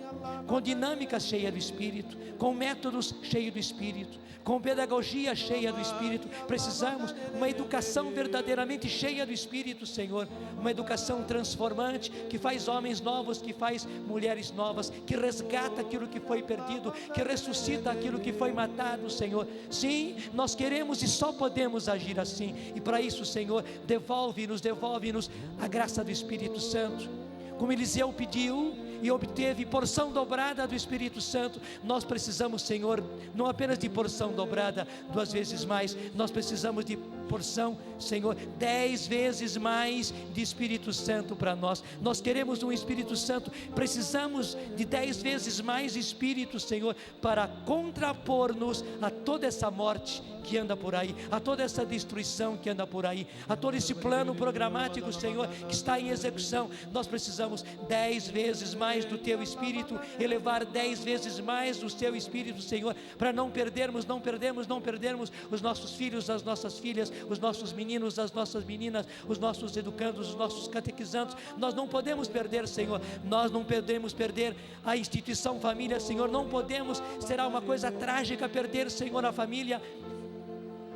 [SPEAKER 1] com dinâmica cheia do Espírito, com métodos cheios do Espírito, com pedagogia cheia do Espírito. Precisamos uma educação verdadeiramente cheia do Espírito, Senhor, uma educação transformante, que faz homens novos, que faz mulheres novas, que resgata aquilo que foi perdido, que ressuscita aquilo que foi matado, Senhor. Sim, nós queremos e só podemos agir assim, e para isso, Senhor, devolve-nos a graça do Espírito Santo, como Eliseu pediu e obteve porção dobrada do Espírito Santo. Nós precisamos, Senhor, não apenas de porção dobrada 2 vezes mais, nós precisamos de porção, Senhor, 10 vezes mais de Espírito Santo para nós. Nós queremos um Espírito Santo, precisamos de 10 vezes mais Espírito, Senhor, para contrapor-nos a toda essa morte que anda por aí, a toda essa destruição que anda por aí, a todo esse plano programático, Senhor, que está em execução. Nós precisamos 10 vezes mais do Teu Espírito, elevar 10 vezes mais do Teu Espírito, Senhor, para não perdermos os nossos filhos, as nossas filhas, os nossos meninos, as nossas meninas, os nossos educandos, os nossos catequizandos. Nós não podemos perder, Senhor, nós não podemos perder a instituição família, Senhor, não podemos, será uma coisa trágica perder, Senhor, a família.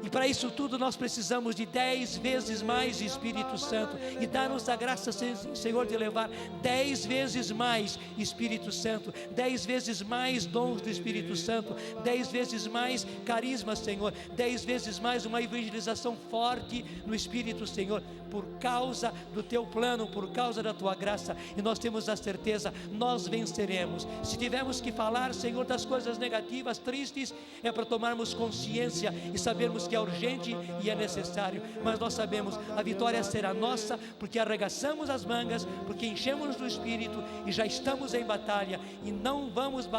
[SPEAKER 1] E para isso tudo nós precisamos de 10 vezes mais de Espírito Santo, e dá-nos a graça, Senhor, de levar 10 vezes mais Espírito Santo, 10 vezes mais dons do Espírito Santo, 10 vezes mais carisma, Senhor, 10 vezes mais uma evangelização forte no Espírito, Senhor, por causa do Teu plano, por causa da Tua graça. E nós temos a certeza, nós venceremos. Se tivermos que falar, Senhor, das coisas negativas, tristes, é para tomarmos consciência e sabermos que é urgente e é necessário, mas nós sabemos, a vitória será nossa, porque arregaçamos as mangas, porque enchemos do Espírito e já estamos em batalha, e não vamos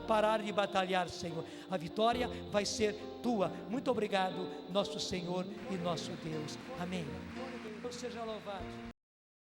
[SPEAKER 1] parar de batalhar, Senhor. A vitória vai ser Tua. Muito obrigado, nosso Senhor e nosso Deus. Amém. Deus seja louvado.